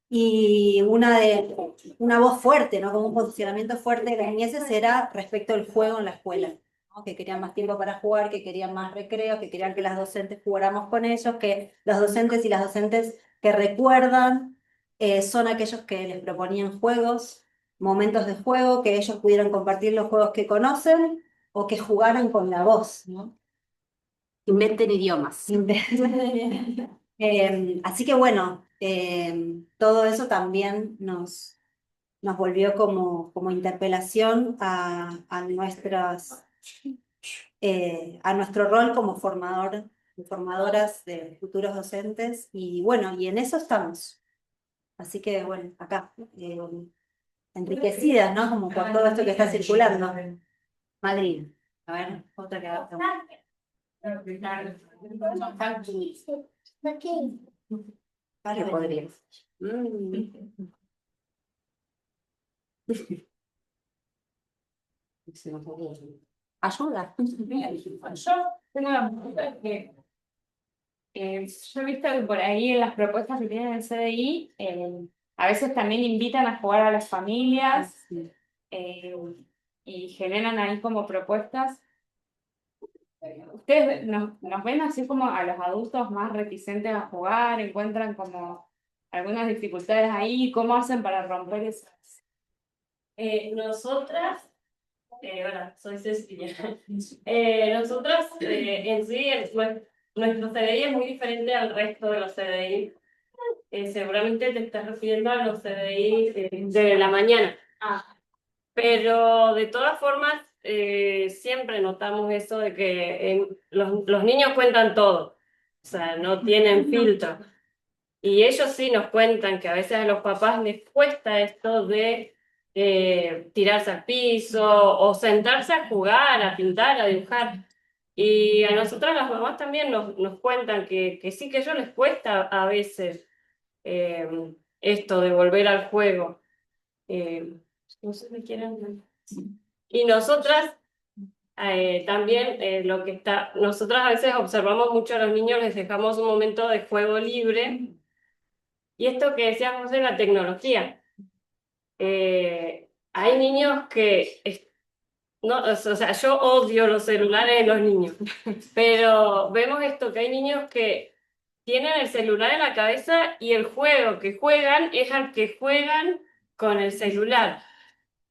Y una voz fuerte, ¿no? Como un posicionamiento fuerte de las niñeces era respecto al juego en la escuela, ¿no? Que querían más tiempo para jugar, que querían más recreo, que querían que las docentes jugáramos con ellos, que los docentes y las docentes que recuerdan son aquellos que les proponían juegos, momentos de juego, que ellos pudieran compartir los juegos que conocen o que jugaran con la voz, ¿no? Inventen idiomas. Así que bueno, todo eso también nos volvió como interpelación a nuestro rol como formadoras de futuros docentes, y bueno, y en eso estamos. Así que bueno, acá, enriquecidas, ¿no? Como por todo esto que está circulando. Madrid, a ver, otra que haga. ¿Qué podría? Ayuda. Yo tengo la pregunta que yo he visto que por ahí en las propuestas que tienen el CDI, a veces también invitan a jugar a las familias eh, y generan ahí como propuestas. ¿Ustedes nos ven así como a los adultos más reticentes a jugar? ¿Encuentran como algunas dificultades ahí? ¿Cómo hacen para romper esas? Nosotras, hola, soy Cecilia. Nosotras, en sí, nuestro CDI es muy diferente al resto de los CDI. Seguramente te estás refiriendo a los CDI de la mañana. Pero de todas formas, siempre notamos eso de que los niños cuentan todo. O sea, no tienen filtro. Y ellos sí nos cuentan que a veces a los papás les cuesta esto de tirarse al piso o sentarse a jugar, a pintar, a dibujar. Y a nosotras las mamás también nos cuentan que sí, que a ellos les cuesta a veces esto de volver al juego. No sé si quieren. Y nosotras también nosotras a veces observamos mucho a los niños, les dejamos un momento de juego libre. Y esto que decíamos de la tecnología, hay niños que, no, o sea, yo odio los celulares de los niños, pero vemos esto, que hay niños que tienen el celular en la cabeza y el juego que juegan es al que juegan con el celular.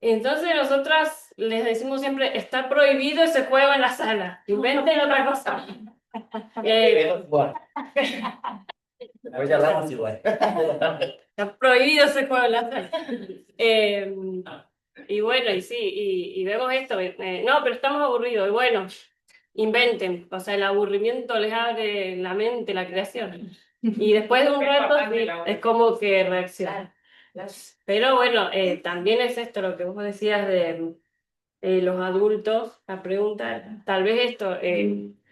Entonces nosotras les decimos siempre, está prohibido ese juego en la sala, inventen otra cosa. Ahorita hablamos igual. Está prohibido ese juego en la sala. Y bueno, y sí, y vemos esto, no, pero estamos aburridos, y bueno, inventen, o sea, el aburrimiento les abre la mente, la creación. Y después de un rato sí, es como que reaccionan. Pero bueno, también es esto lo que vos decías de los adultos, la pregunta, tal vez esto,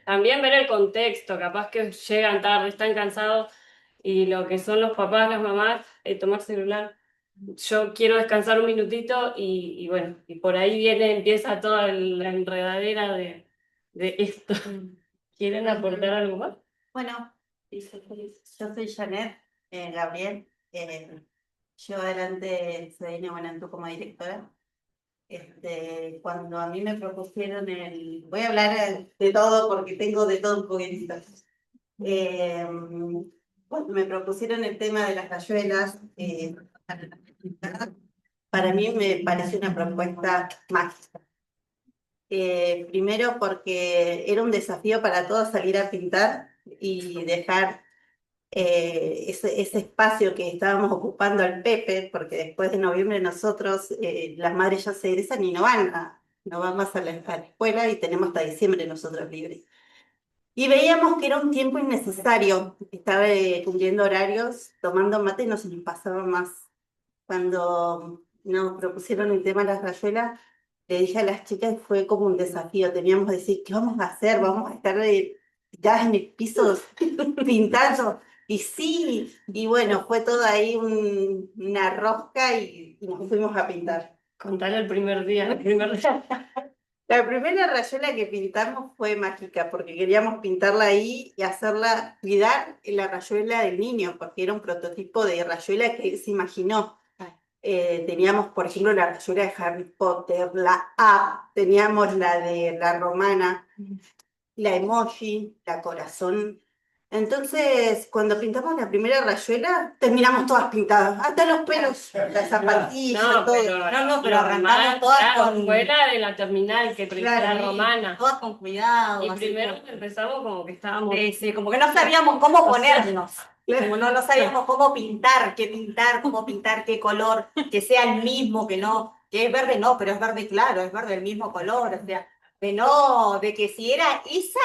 también ver el contexto, capaz que llegan tarde, están cansados, y lo que son los papás, las mamás, tomar celular. Yo quiero descansar un minutito y bueno, y por ahí empieza toda la enredadera de esto. ¿Quieren aportar algo más? Bueno, yo soy Janet Gabriel. Yo adelante CDN Buenantú como directora. Cuando a mí me propusieron voy a hablar de todo porque tengo de todo un poquitito. Cuando me propusieron el tema de las rayuelas, para mí me parece una propuesta mágica. Primero porque era un desafío para todos salir a pintar y dejar ese espacio que estábamos ocupando al Pepe, porque después de noviembre nosotros, las madres ya se egresan y no van más a la escuela y tenemos hasta diciembre nosotros libres. Y veíamos que era un tiempo innecesario, estar cumpliendo horarios, tomando mate y no se nos pasaba más. Cuando nos propusieron el tema de las rayuelas, le dije a las chicas, fue como un desafío, teníamos que decir, ¿qué vamos a hacer? ¿Vamos a estar ya en el piso pintando? Y sí, y bueno, fue todo ahí una rosca y nos fuimos a pintar. Contarle el primer día, el primer día. La primera rayuela que pintamos fue mágica, porque queríamos pintarla ahí y hacerla, cuidar la rayuela del niño, porque era un prototipo de rayuela que él se imaginó. Teníamos, por ejemplo, la rayuela de Harry Potter, la A, teníamos la de la romana, la emoji, la corazón. Entonces, cuando pintamos la primera rayuela, terminamos todas pintadas, hasta los pelos, las zapatillas, No, todo. pero arrancamos todas claro, con... fue la de la terminal, que Claro, la romana. todas con cuidado. Y así primero como- empezamos como que estábamos... Sí, como que no sabíamos cómo O sea, ponernos. Como no sabíamos cómo pintar, cómo pintar, qué color, que sea el mismo, que no, que es verde, no, pero es verde claro, es verde del mismo color, o sea, de que si era esa,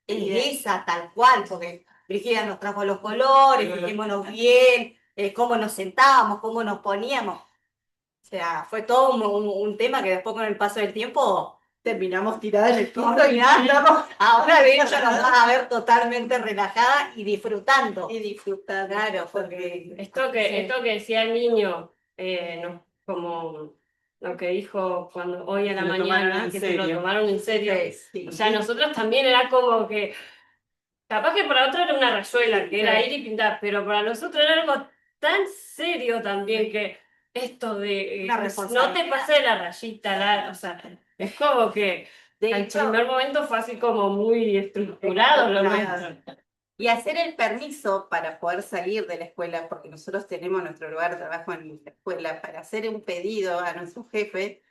es esa, tal cual, porque Brigida nos trajo los colores, fijémonos bien, cómo nos sentábamos, cómo nos poníamos. O sea, fue todo un tema que después con el paso del tiempo terminamos tiradas en el piso no, y nada, estamos ahora de hecho nos vas a ver totalmente relajada y disfrutando. y disfrutar, claro, porque esto que decía el niño, no, como lo que dijo cuando hoy a la Se lo tomaron mañana, en que se lo serio. tomaron en serio. sí. O sea, nosotros también era como que, capaz que para otro era una rayuela, que era ir y pintar, pero para nosotros era algo tan serio también que esto de Una no responsabilidad. te pases la rayita, o sea, es como que de al hecho, primer momento fue así como muy estructurado lo nuestro. y hacer el permiso para poder salir de la escuela, porque nosotros tenemos nuestro lugar de trabajo en la escuela, para hacer un pedido a nuestro jefe,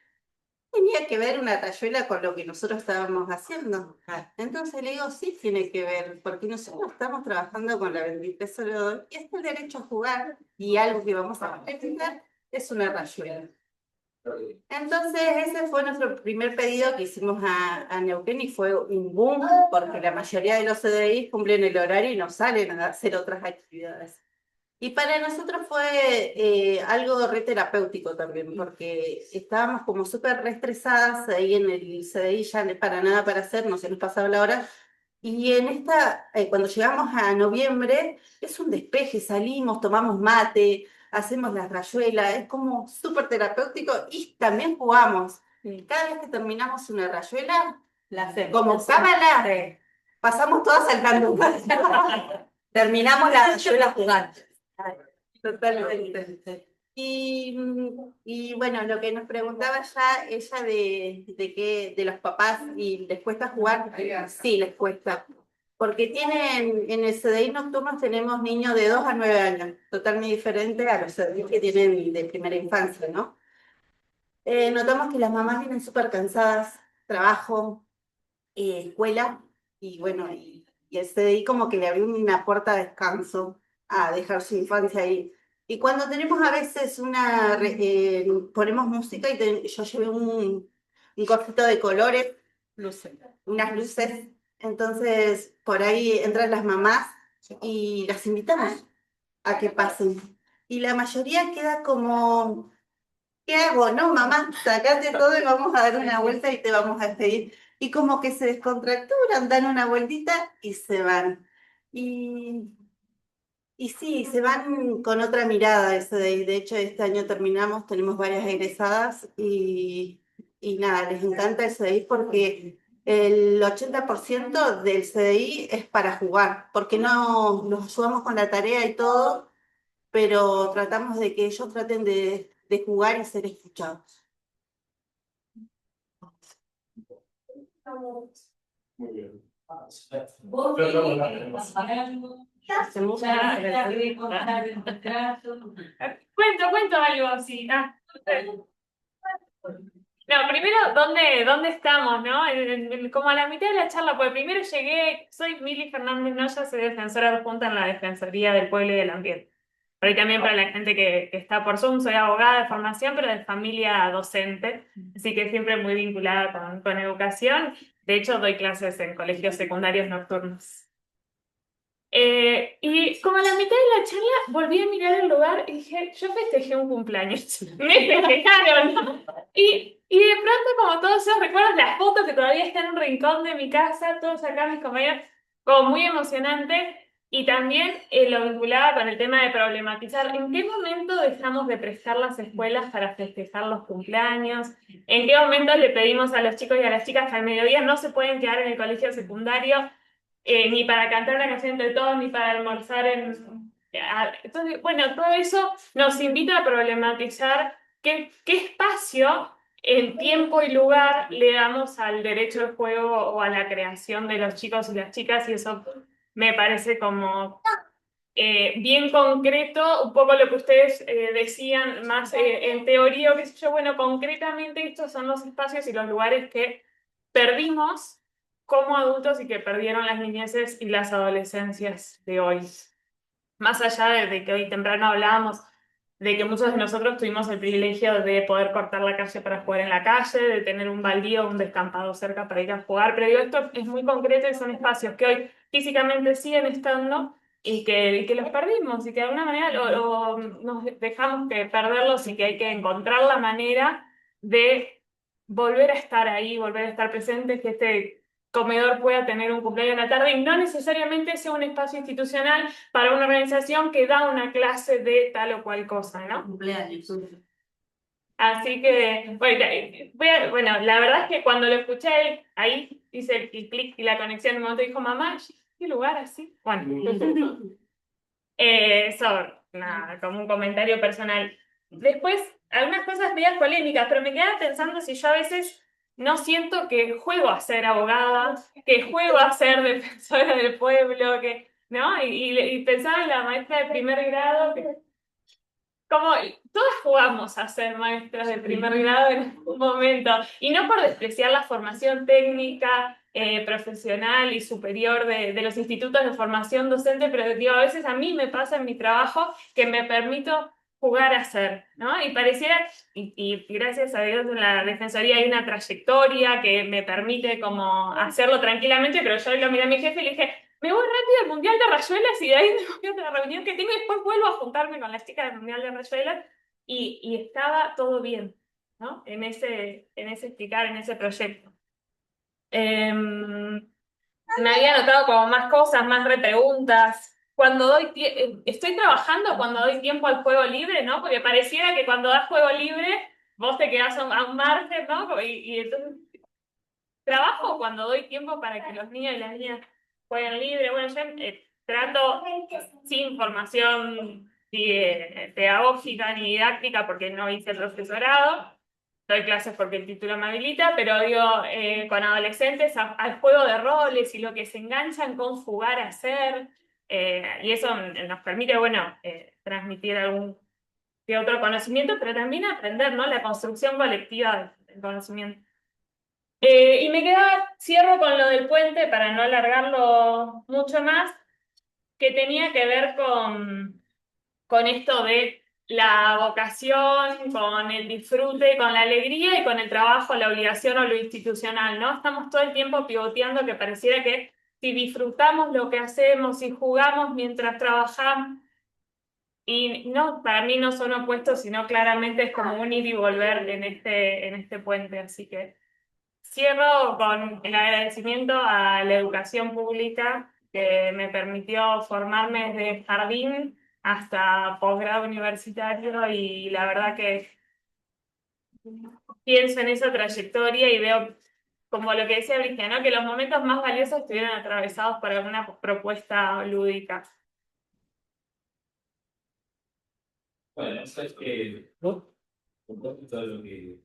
tenía que ver una rayuela con lo que nosotros estábamos haciendo. Entonces le digo, sí tiene que ver, porque nosotros estamos trabajando con la 23 y es el derecho a jugar, y algo que vamos a practicar es una rayuela. Entonces ese fue nuestro primer pedido que hicimos a Neuquén y fue un boom, porque la mayoría de los CDI cumplen el horario y no salen a hacer otras actividades. Y para nosotros fue algo re terapéutico también, porque estábamos como súper reestresadas ahí en el CDI, ya para nada para hacer, no se nos pasaba la hora. Y en cuando llegamos a noviembre, es un despeje, salimos, tomamos mate, hacemos las rayuelas, es como súper terapéutico y también jugamos. Cada vez que terminamos una rayuela, como cábala, pasamos todas saltando. Terminamos la rayuela jugando. Totalmente. Y bueno, lo que nos preguntaba ya ella de los papás y les cuesta jugar, sí les cuesta. Porque en el CDI nocturnos tenemos niños de 2 a 9 años, totalmente diferente a los CDI que tienen de primera infancia, ¿no? Notamos que las mamás vienen súper cansadas, trabajo, escuela, y bueno, y el CDI como que le abrió una puerta de descanso a dejar su infancia ahí. Y cuando tenemos a veces ponemos música y yo llevé un cosito de colores, unas luces, entonces por ahí entran las mamás y las invitamos a que pasen. Y la mayoría queda como, ¿qué hago? No, mamá, sacate todo y vamos a dar una vuelta y te vamos a despedir. Y como que se descontracturan, dan una vueltita y se van. Y, y sí, se van con otra mirada. De hecho, este año terminamos, tenemos varias egresadas y nada, les encanta el CDI porque el 80% del CDI es para jugar, porque no nos ayudamos con la tarea y todo, pero tratamos de que ellos traten de jugar y ser escuchados. Muy bien. Cuento algo así. No, primero, ¿dónde estamos, no? Como a la mitad de la charla, pues primero llegué, soy Mili Fernández Noya, soy defensora adjunta en la Defensoría del Pueblo y del Ambiente. Por ahí también para la gente que está por Zoom, soy abogada de formación, pero de familia docente, así que siempre muy vinculada con educación. De hecho, doy clases en colegios secundarios nocturnos. Y como a la mitad de la charla volví a mirar el lugar y dije, yo festejé un cumpleaños. Me festejaron, ¿no? Y de pronto, como todos esos recuerdos, las fotos que todavía están en un rincón de mi casa, todos acá mis compañeros, como muy emocionante. Y también lo vinculaba con el tema de problematizar en qué momento dejamos de prestar las escuelas para festejar los cumpleaños, en qué momento le pedimos a los chicos y a las chicas que al mediodía no se pueden quedar en el colegio secundario ni para cantar una canción entre todos, ni para almorzar Entonces, bueno, todo eso nos invita a problematizar qué espacio en tiempo y lugar le damos al derecho al juego o a la creación de los chicos y las chicas, y eso me parece como bien concreto, un poco lo que ustedes decían, más en teoría, o qué sé yo, bueno, concretamente estos son los espacios y los lugares que perdimos como adultos y que perdieron las niñeces y las adolescencias de hoy. Más allá de que hoy temprano hablábamos de que muchos de nosotros tuvimos el privilegio de poder cortar la calle para jugar en la calle, de tener un baldío, un descampado cerca para ir a jugar, pero digo, esto es muy concreto y son espacios que hoy físicamente siguen estando y que los perdimos y que de alguna manera nos dejamos que perderlos y que hay que encontrar la manera de volver a estar ahí, volver a estar presentes, que este comedor pueda tener un cumpleaños en la tarde y no necesariamente sea un espacio institucional para una organización que da una clase de tal o cual cosa, ¿no? Cumpleaños. Así que, bueno, la verdad es que cuando lo escuché a él, ahí hice el clic y la conexión, en un momento dijo, mamá, ¿qué lugar así? Bueno, eso, nada, como un comentario personal. Después, algunas cosas medias polémicas, pero me quedaba pensando si yo a veces no siento que juego a ser abogada, que juego a ser defensora del pueblo, ¿no? Y pensaba en la maestra de primer grado, que como todas jugamos a ser maestras de primer grado en algún momento, y no por despreciar la formación técnica, profesional y superior de los institutos de formación docente, pero digo, a veces a mí me pasa en mi trabajo que me permito jugar a ser, ¿no? Y pareciera, y gracias a Dios en la Defensoría hay una trayectoria que me permite como hacerlo tranquilamente, pero yo lo miré a mi jefe y le dije, me voy rápido al Mundial de Rayuelas y de ahí me voy a otra reunión que tengo y después vuelvo a juntarme con las chicas del Mundial de Rayuelas y estaba todo bien, ¿no? En ese explicar, en ese proyecto. Me había anotado como más cosas, más repreguntas. Estoy trabajando cuando doy tiempo al juego libre, ¿no? Porque pareciera que cuando das juego libre vos te quedás a un margen, ¿no? Y entonces trabajo cuando doy tiempo para que los niños y las niñas jueguen libre. Bueno, yo trato sin formación pedagógica ni didáctica porque no hice el profesorado. Doy clases porque el título me habilita, pero digo, con adolescentes al juego de roles y lo que se enganchan con jugar a ser, y eso nos permite, bueno, transmitir algún que otro conocimiento, pero también aprender, ¿no? La construcción colectiva del conocimiento. Y me cierro con lo del puente para no alargarlo mucho más, que tenía que ver con esto de la vocación, con el disfrute, con la alegría y con el trabajo, la obligación o lo institucional, ¿no? Estamos todo el tiempo pivoteando que pareciera que si disfrutamos lo que hacemos, si jugamos mientras trabajamos, y no, para mí no son opuestos, sino claramente es como un ir y volver en este puente, así que cierro con el agradecimiento a la educación pública que me permitió formarme desde jardín hasta posgrado universitario y la verdad que pienso en esa trayectoria y veo como lo que decía Brigia, ¿no? Que los momentos más valiosos estuvieron atravesados por alguna propuesta lúdica. Bueno, eso es que un poco todo lo que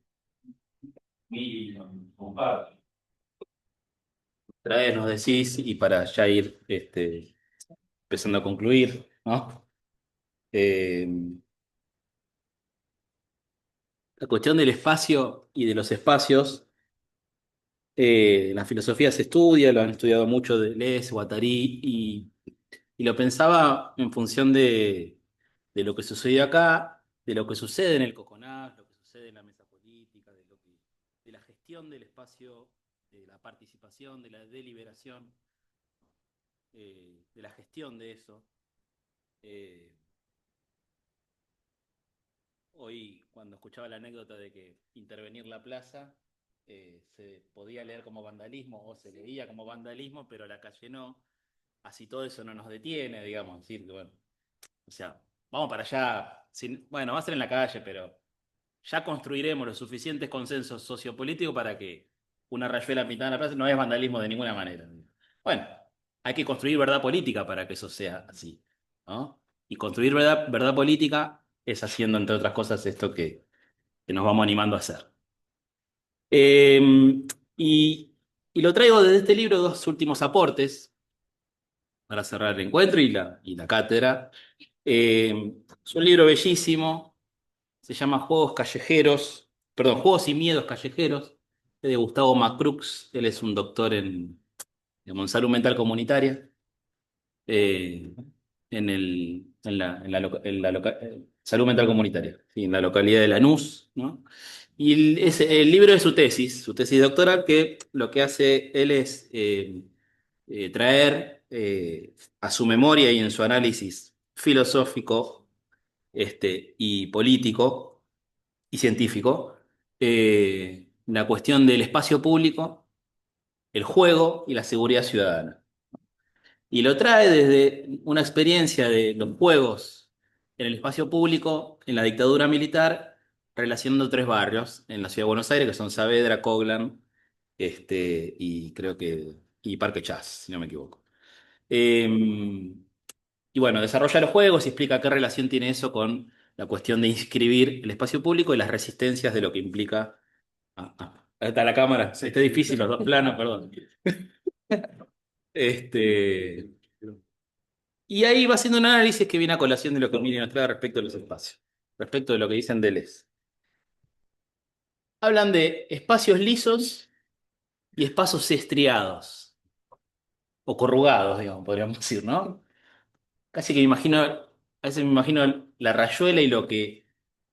vi comparte. Otra vez nos decís, y para ya ir empezando a concluir, ¿no? la cuestión del espacio y de los espacios, la filosofía se estudia, lo han estudiado mucho Deleuze, Guattari, y lo pensaba en función de lo que sucedió acá, de lo que sucede en el Coconás, lo que sucede en la mesa política, de la gestión del espacio, de la participación, de la deliberación, de la gestión de eso. Hoy, cuando escuchaba la anécdota de que intervenir la plaza se podía leer como vandalismo o se leía como vandalismo, pero la calle no. Así todo eso no nos detiene, digamos. Decir que, bueno, o sea, vamos para allá. Bueno, va a ser en la calle, pero ya construiremos los suficientes consensos sociopolíticos para que una rayuela pintada en la plaza no es vandalismo de ninguna manera. Bueno, hay que construir verdad política para que eso sea así, ¿no? Y construir verdad política es haciendo, entre otras cosas, esto que nos vamos animando a hacer. Eh, y, y lo traigo desde este libro, dos últimos aportes para cerrar el encuentro y la cátedra. Es un libro bellísimo, se llama Juegos y Miedos Callejeros, es de Gustavo Macrux. Él es un doctor en salud mental comunitaria, eh, salud mental comunitaria, sí, en la localidad de Lanús, ¿no? Y el libro es su tesis doctoral, que lo que hace él es traer a su memoria y en su análisis filosófico, y político y científico, la cuestión del espacio público, el juego y la seguridad ciudadana. Y lo trae desde una experiencia de los juegos en el espacio público, en la dictadura militar, relacionando tres barrios en la ciudad de Buenos Aires, que son Saavedra, Coglan, y creo que y Parque Chas, si no me equivoco. Y bueno, desarrolla los juegos y explica qué relación tiene eso con la cuestión de inscribir el espacio público y las resistencias de lo que implica. Ahí está la cámara. Está difícil los dos planos, perdón. Y ahí va haciendo un análisis que viene a colación de lo que Miriam nos trae respecto a los espacios, respecto de lo que dicen Deleuze. Hablan de espacios lisos y espacios estriados, o corrugados, digamos, podríamos decir, ¿no? Casi que a veces me imagino la rayuela y lo que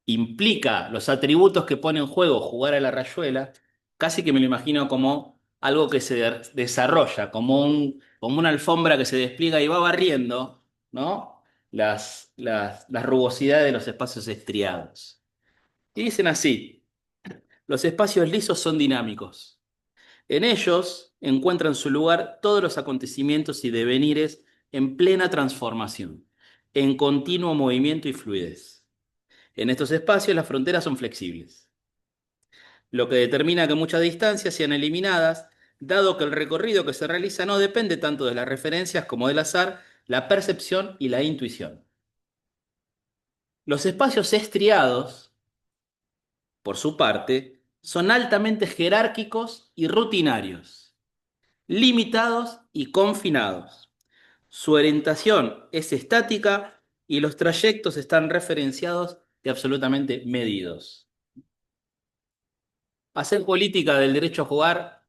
implica, los atributos que pone en juego jugar a la rayuela, casi que me lo imagino como algo que se desarrolla, como una alfombra que se despliega y va barriendo, ¿no? Las rugosidades de los espacios estriados. Y dicen así: los espacios lisos son dinámicos. En ellos encuentran su lugar todos los acontecimientos y devenires en plena transformación, en continuo movimiento y fluidez. En estos espacios las fronteras son flexibles, lo que determina que muchas distancias sean eliminadas, dado que el recorrido que se realiza no depende tanto de las referencias como del azar, la percepción y la intuición. Los espacios estriados, por su parte, son altamente jerárquicos y rutinarios, limitados y confinados. Su orientación es estática y los trayectos están referenciados y absolutamente medidos. Hacer política del derecho a jugar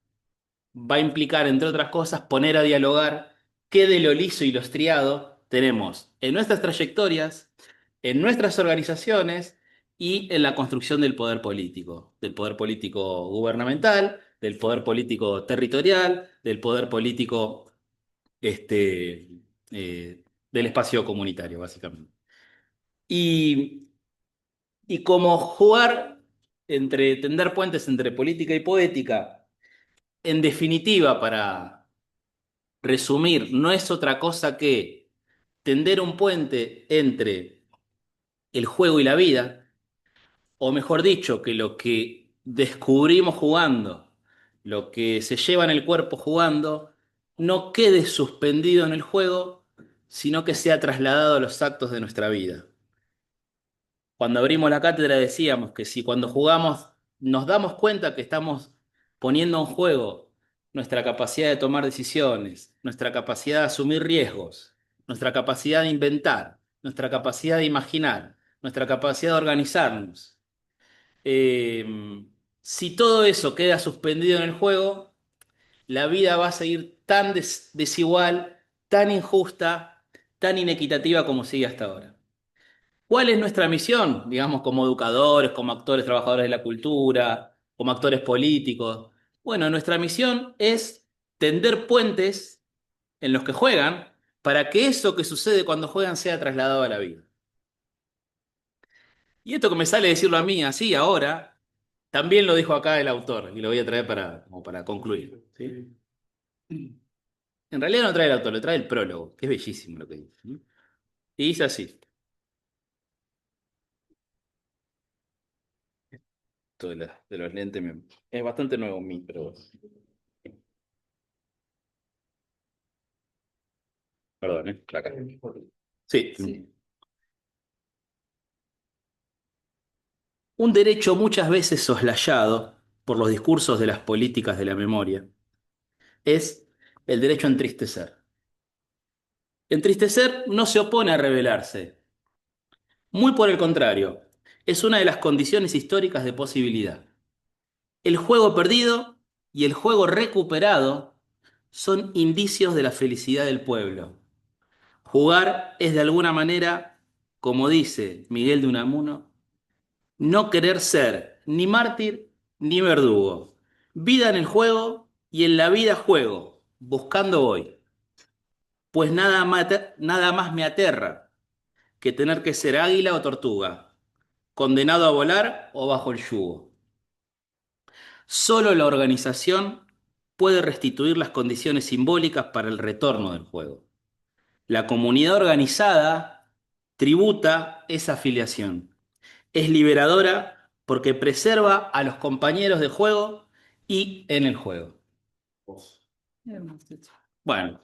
va a implicar, entre otras cosas, poner a dialogar qué de lo liso y lo estriado tenemos en nuestras trayectorias, en nuestras organizaciones y en la construcción del poder político gubernamental, del poder político territorial, del poder político del espacio comunitario, básicamente. Y, y como jugar tender puentes entre política y poética, en definitiva, para resumir, no es otra cosa que tender un puente entre el juego y la vida, o mejor dicho, que lo que descubrimos jugando, lo que se lleva en el cuerpo jugando, no quede suspendido en el juego, sino que sea trasladado a los actos de nuestra vida. Cuando abrimos la cátedra decíamos que si cuando jugamos nos damos cuenta que estamos poniendo en juego nuestra capacidad de tomar decisiones, nuestra capacidad de asumir riesgos, nuestra capacidad de inventar, nuestra capacidad de imaginar, nuestra capacidad de organizarnos, Si todo eso queda suspendido en el juego, la vida va a seguir tan desigual, tan injusta, tan inequitativa como sigue hasta ahora. ¿Cuál es nuestra misión, digamos, como educadores, como actores, trabajadores de la cultura, como actores políticos? Bueno, nuestra misión es tender puentes en los que juegan para que eso que sucede cuando juegan sea trasladado a la vida. Y esto que me sale decirlo a mí así ahora, también lo dijo acá el autor, y lo voy a traer como para concluir. ¿Sí? En realidad no trae el autor, lo trae el prólogo, que es bellísimo lo que dice. ¿Sí? Y dice así. Esto de los lentes es bastante nuevo en mí, pero... Perdón, acá. Sí. Un derecho muchas veces soslayado por los discursos de las políticas de la memoria es el derecho a entristecer. Entristecer no se opone a rebelarse. Muy por el contrario, es una de las condiciones históricas de posibilidad. El juego perdido y el juego recuperado son indicios de la felicidad del pueblo. Jugar es de alguna manera, como dice Miguel de Unamuno, no querer ser ni mártir ni verdugo. Vida en el juego y en la vida juego, buscando hoy. Pues nada más me aterra que tener que ser águila o tortuga, condenado a volar o bajo el yugo. Solo la organización puede restituir las condiciones simbólicas para el retorno del juego. La comunidad organizada tributa esa afiliación. Es liberadora porque preserva a los compañeros de juego y en el juego. Bueno,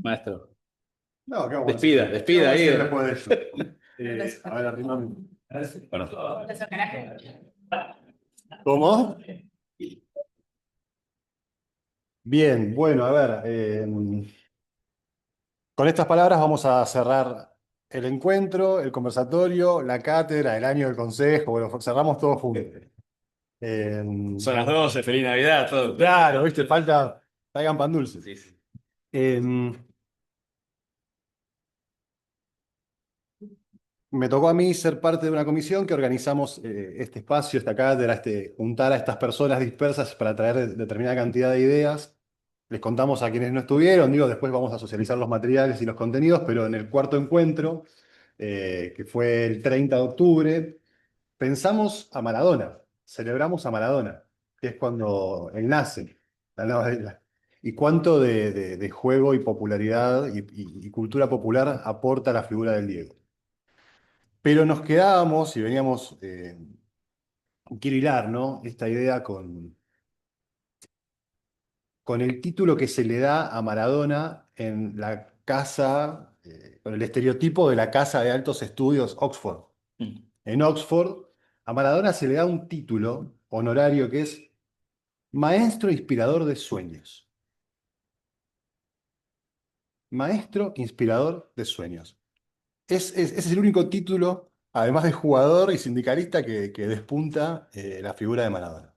maestro. No, ¿qué vamos a Despida hacer? despida ¿Qué vamos a ahí. hacer después de eso? A ver, arrimame. Bueno. ¿Cómo? Bien, bueno, a ver, con estas palabras vamos a cerrar el encuentro, el conversatorio, la cátedra, el año del consejo, bueno, cerramos todo juntos. Son las 12, feliz Navidad, todo. Claro, viste, traigan pan dulce. Sí, sí. Me tocó a mí ser parte de una comisión que organizamos este espacio, esta cátedra, juntar a estas personas dispersas para traer determinada cantidad de ideas. Les contamos a quienes no estuvieron, digo, después vamos a socializar los materiales y los contenidos, pero en el cuarto encuentro, que fue el 30 de octubre, pensamos a Maradona, celebramos a Maradona, que es cuando él nace, la novela. Y cuánto de juego y popularidad y cultura popular aporta la figura del Diego. Pero nos quedábamos y veníamos, quiero hilar, ¿no? Esta idea con el título que se le da a Maradona en la casa, con el estereotipo de la casa de altos estudios Oxford. En Oxford, a Maradona se le da un título honorario que es Maestro Inspirador de Sueños. Maestro Inspirador de Sueños. Ese es el único título, además de jugador y sindicalista, que despunta la figura de Maradona.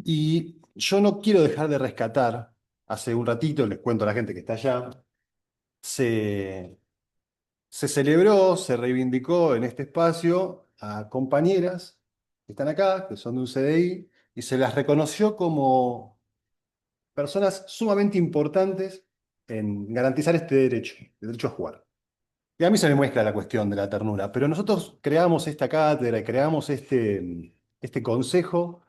Y yo no quiero dejar de rescatar, hace un ratito, les cuento a la gente que está allá, se celebró, se reivindicó en este espacio a compañeras que están acá, que son de un CDI, y se las reconoció como personas sumamente importantes en garantizar este derecho, el derecho a jugar. Y a mí se me muestra la cuestión de la ternura, pero nosotros creamos esta cátedra y creamos este consejo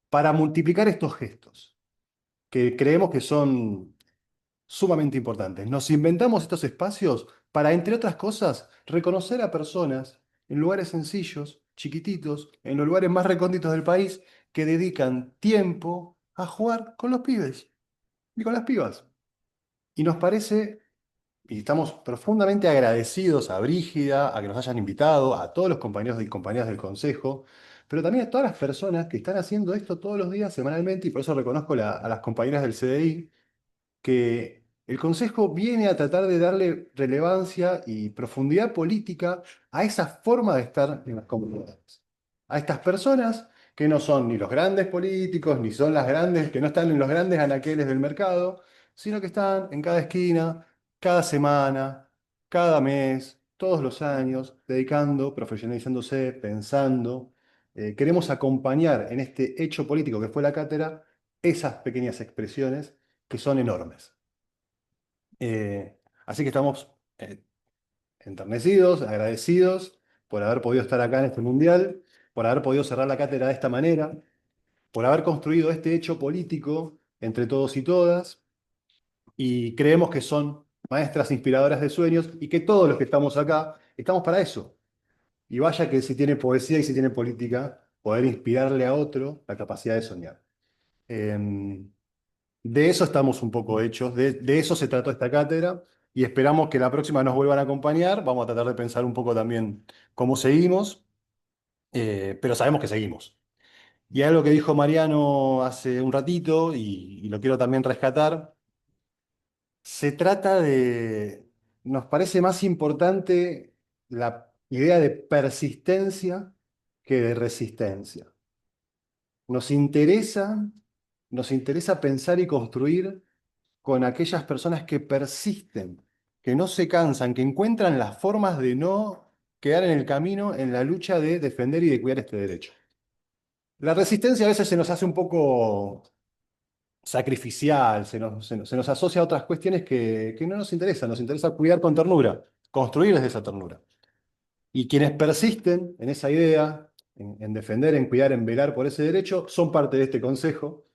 para multiplicar estos gestos, que creemos que son sumamente importantes. Nos inventamos estos espacios para, entre otras cosas, reconocer a personas en lugares sencillos, chiquititos, en los lugares más recónditos del país, que dedican tiempo a jugar con los pibes y con las pibas. Y nos parece, y estamos profundamente agradecidos a Brígida, a que nos hayan invitado, a todos los compañeros y compañeras del Consejo, pero también a todas las personas que están haciendo esto todos los días, semanalmente, y por eso reconozco a las compañeras del CDI, que El Consejo viene a tratar de darle relevancia y profundidad política a esa forma de estar en las comunidades. A estas personas que no son ni los grandes políticos, ni son las grandes, que no están en los grandes anaqueles del mercado, sino que están en cada esquina, cada semana, cada mes, todos los años, dedicando, profesionalizándose, pensando. Queremos acompañar en este hecho político que fue la cátedra esas pequeñas expresiones que son enormes. Así que estamos enternecidos, agradecidos por haber podido estar acá en este mundial, por haber podido cerrar la cátedra de esta manera, por haber construido este hecho político entre todos y todas, y creemos que son maestras inspiradoras de sueños y que todos los que estamos acá estamos para eso. Y vaya que si tiene poesía y si tiene política, poder inspirarle a otro la capacidad de soñar. De eso estamos un poco hechos, de eso se trató esta cátedra y esperamos que la próxima nos vuelvan a acompañar. Vamos a tratar de pensar un poco también cómo seguimos, pero sabemos que seguimos. Y algo que dijo Mariano hace un ratito, y lo quiero también rescatar, se trata de, nos parece más importante la idea de persistencia que de resistencia. Nos interesa pensar y construir con aquellas personas que persisten, que no se cansan, que encuentran las formas de no quedar en el camino en la lucha de defender y de cuidar este derecho. La resistencia a veces se nos hace un poco sacrificial, se nos asocia a otras cuestiones que no nos interesa cuidar con ternura, construir desde esa ternura. Y quienes persisten en esa idea, en defender, en cuidar, en velar por ese derecho, son parte de este consejo,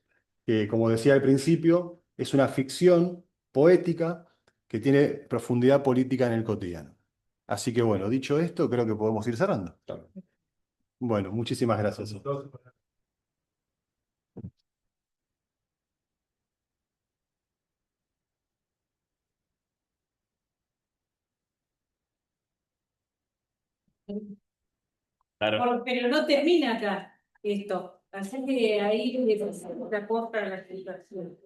que, como decía al principio, es una ficción poética que tiene profundidad política en el cotidiano. Así que bueno, dicho esto, creo que podemos ir cerrando. Bueno, muchísimas gracias. Claro. Pero no termina acá esto. Así que ahí se aporta la situación.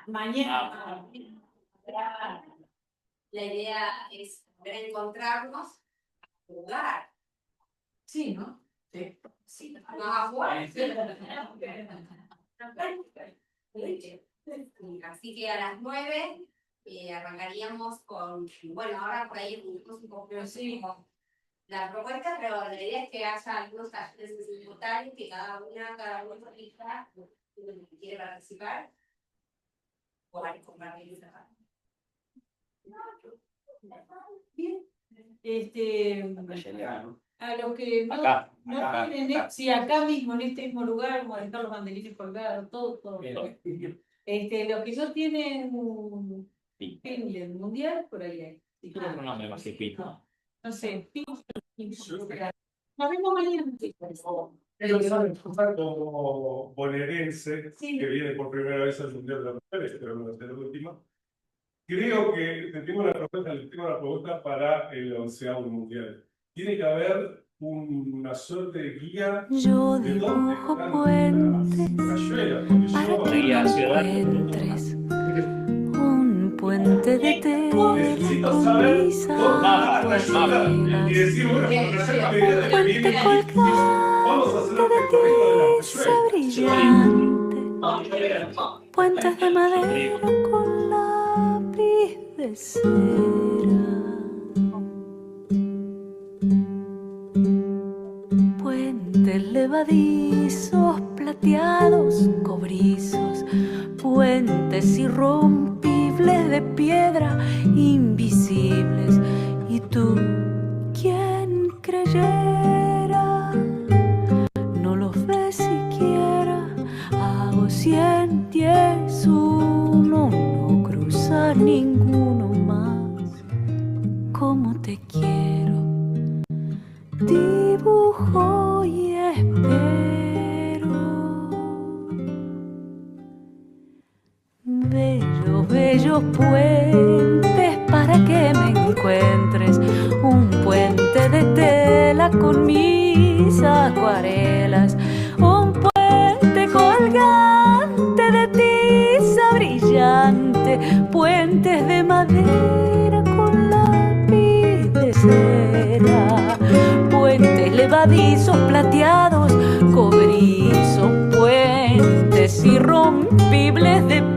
Mañana. La idea es reencontrarnos a jugar. Sí, ¿no? Sí. Sí, no a jugar. Así que a las 9 arrancaríamos con, bueno, ahora por ahí un poco la propuesta, pero la idea es que haya algunos talleres simultáneos, que cada uno elija que quiere participar. O hay que compartir esa. Bien. A los que no, Acá, no acá, tienen, acá. sí, acá mismo, en este mismo lugar, como están los banderines colgados, todo. Los que no tienen en el mundial, por ahí hay. Sí. No me más que pito. No sé, nos vemos mañana. Como bonaerense, que viene por primera vez al Mundial de las Mujeres, pero no es la última, creo que tengo una propuesta para el 11º Mundial. Tiene que haber una suerte de guía Yo de dibujo dónde puentes para que encuentres un puente de tela con brisa y decir, bueno, un puente colgante de tiza brillante, puentes de madera con lápiz de cera, puentes levadizos, plateados, cobrizos, puentes irrompibles de piedra, invisibles. Y tú, ¿quién creyera? No los ves siquiera. Hago 100, 10, 1, no cruzar ninguno más. Como te quiero, dibujo y espero. Bellos puentes para que me encuentres, un puente de tela con mis acuarelas, un puente colgante de tiza brillante, madera con lápiz de cera, puentes levadizos plateados, cobrizos, puentes irrompibles de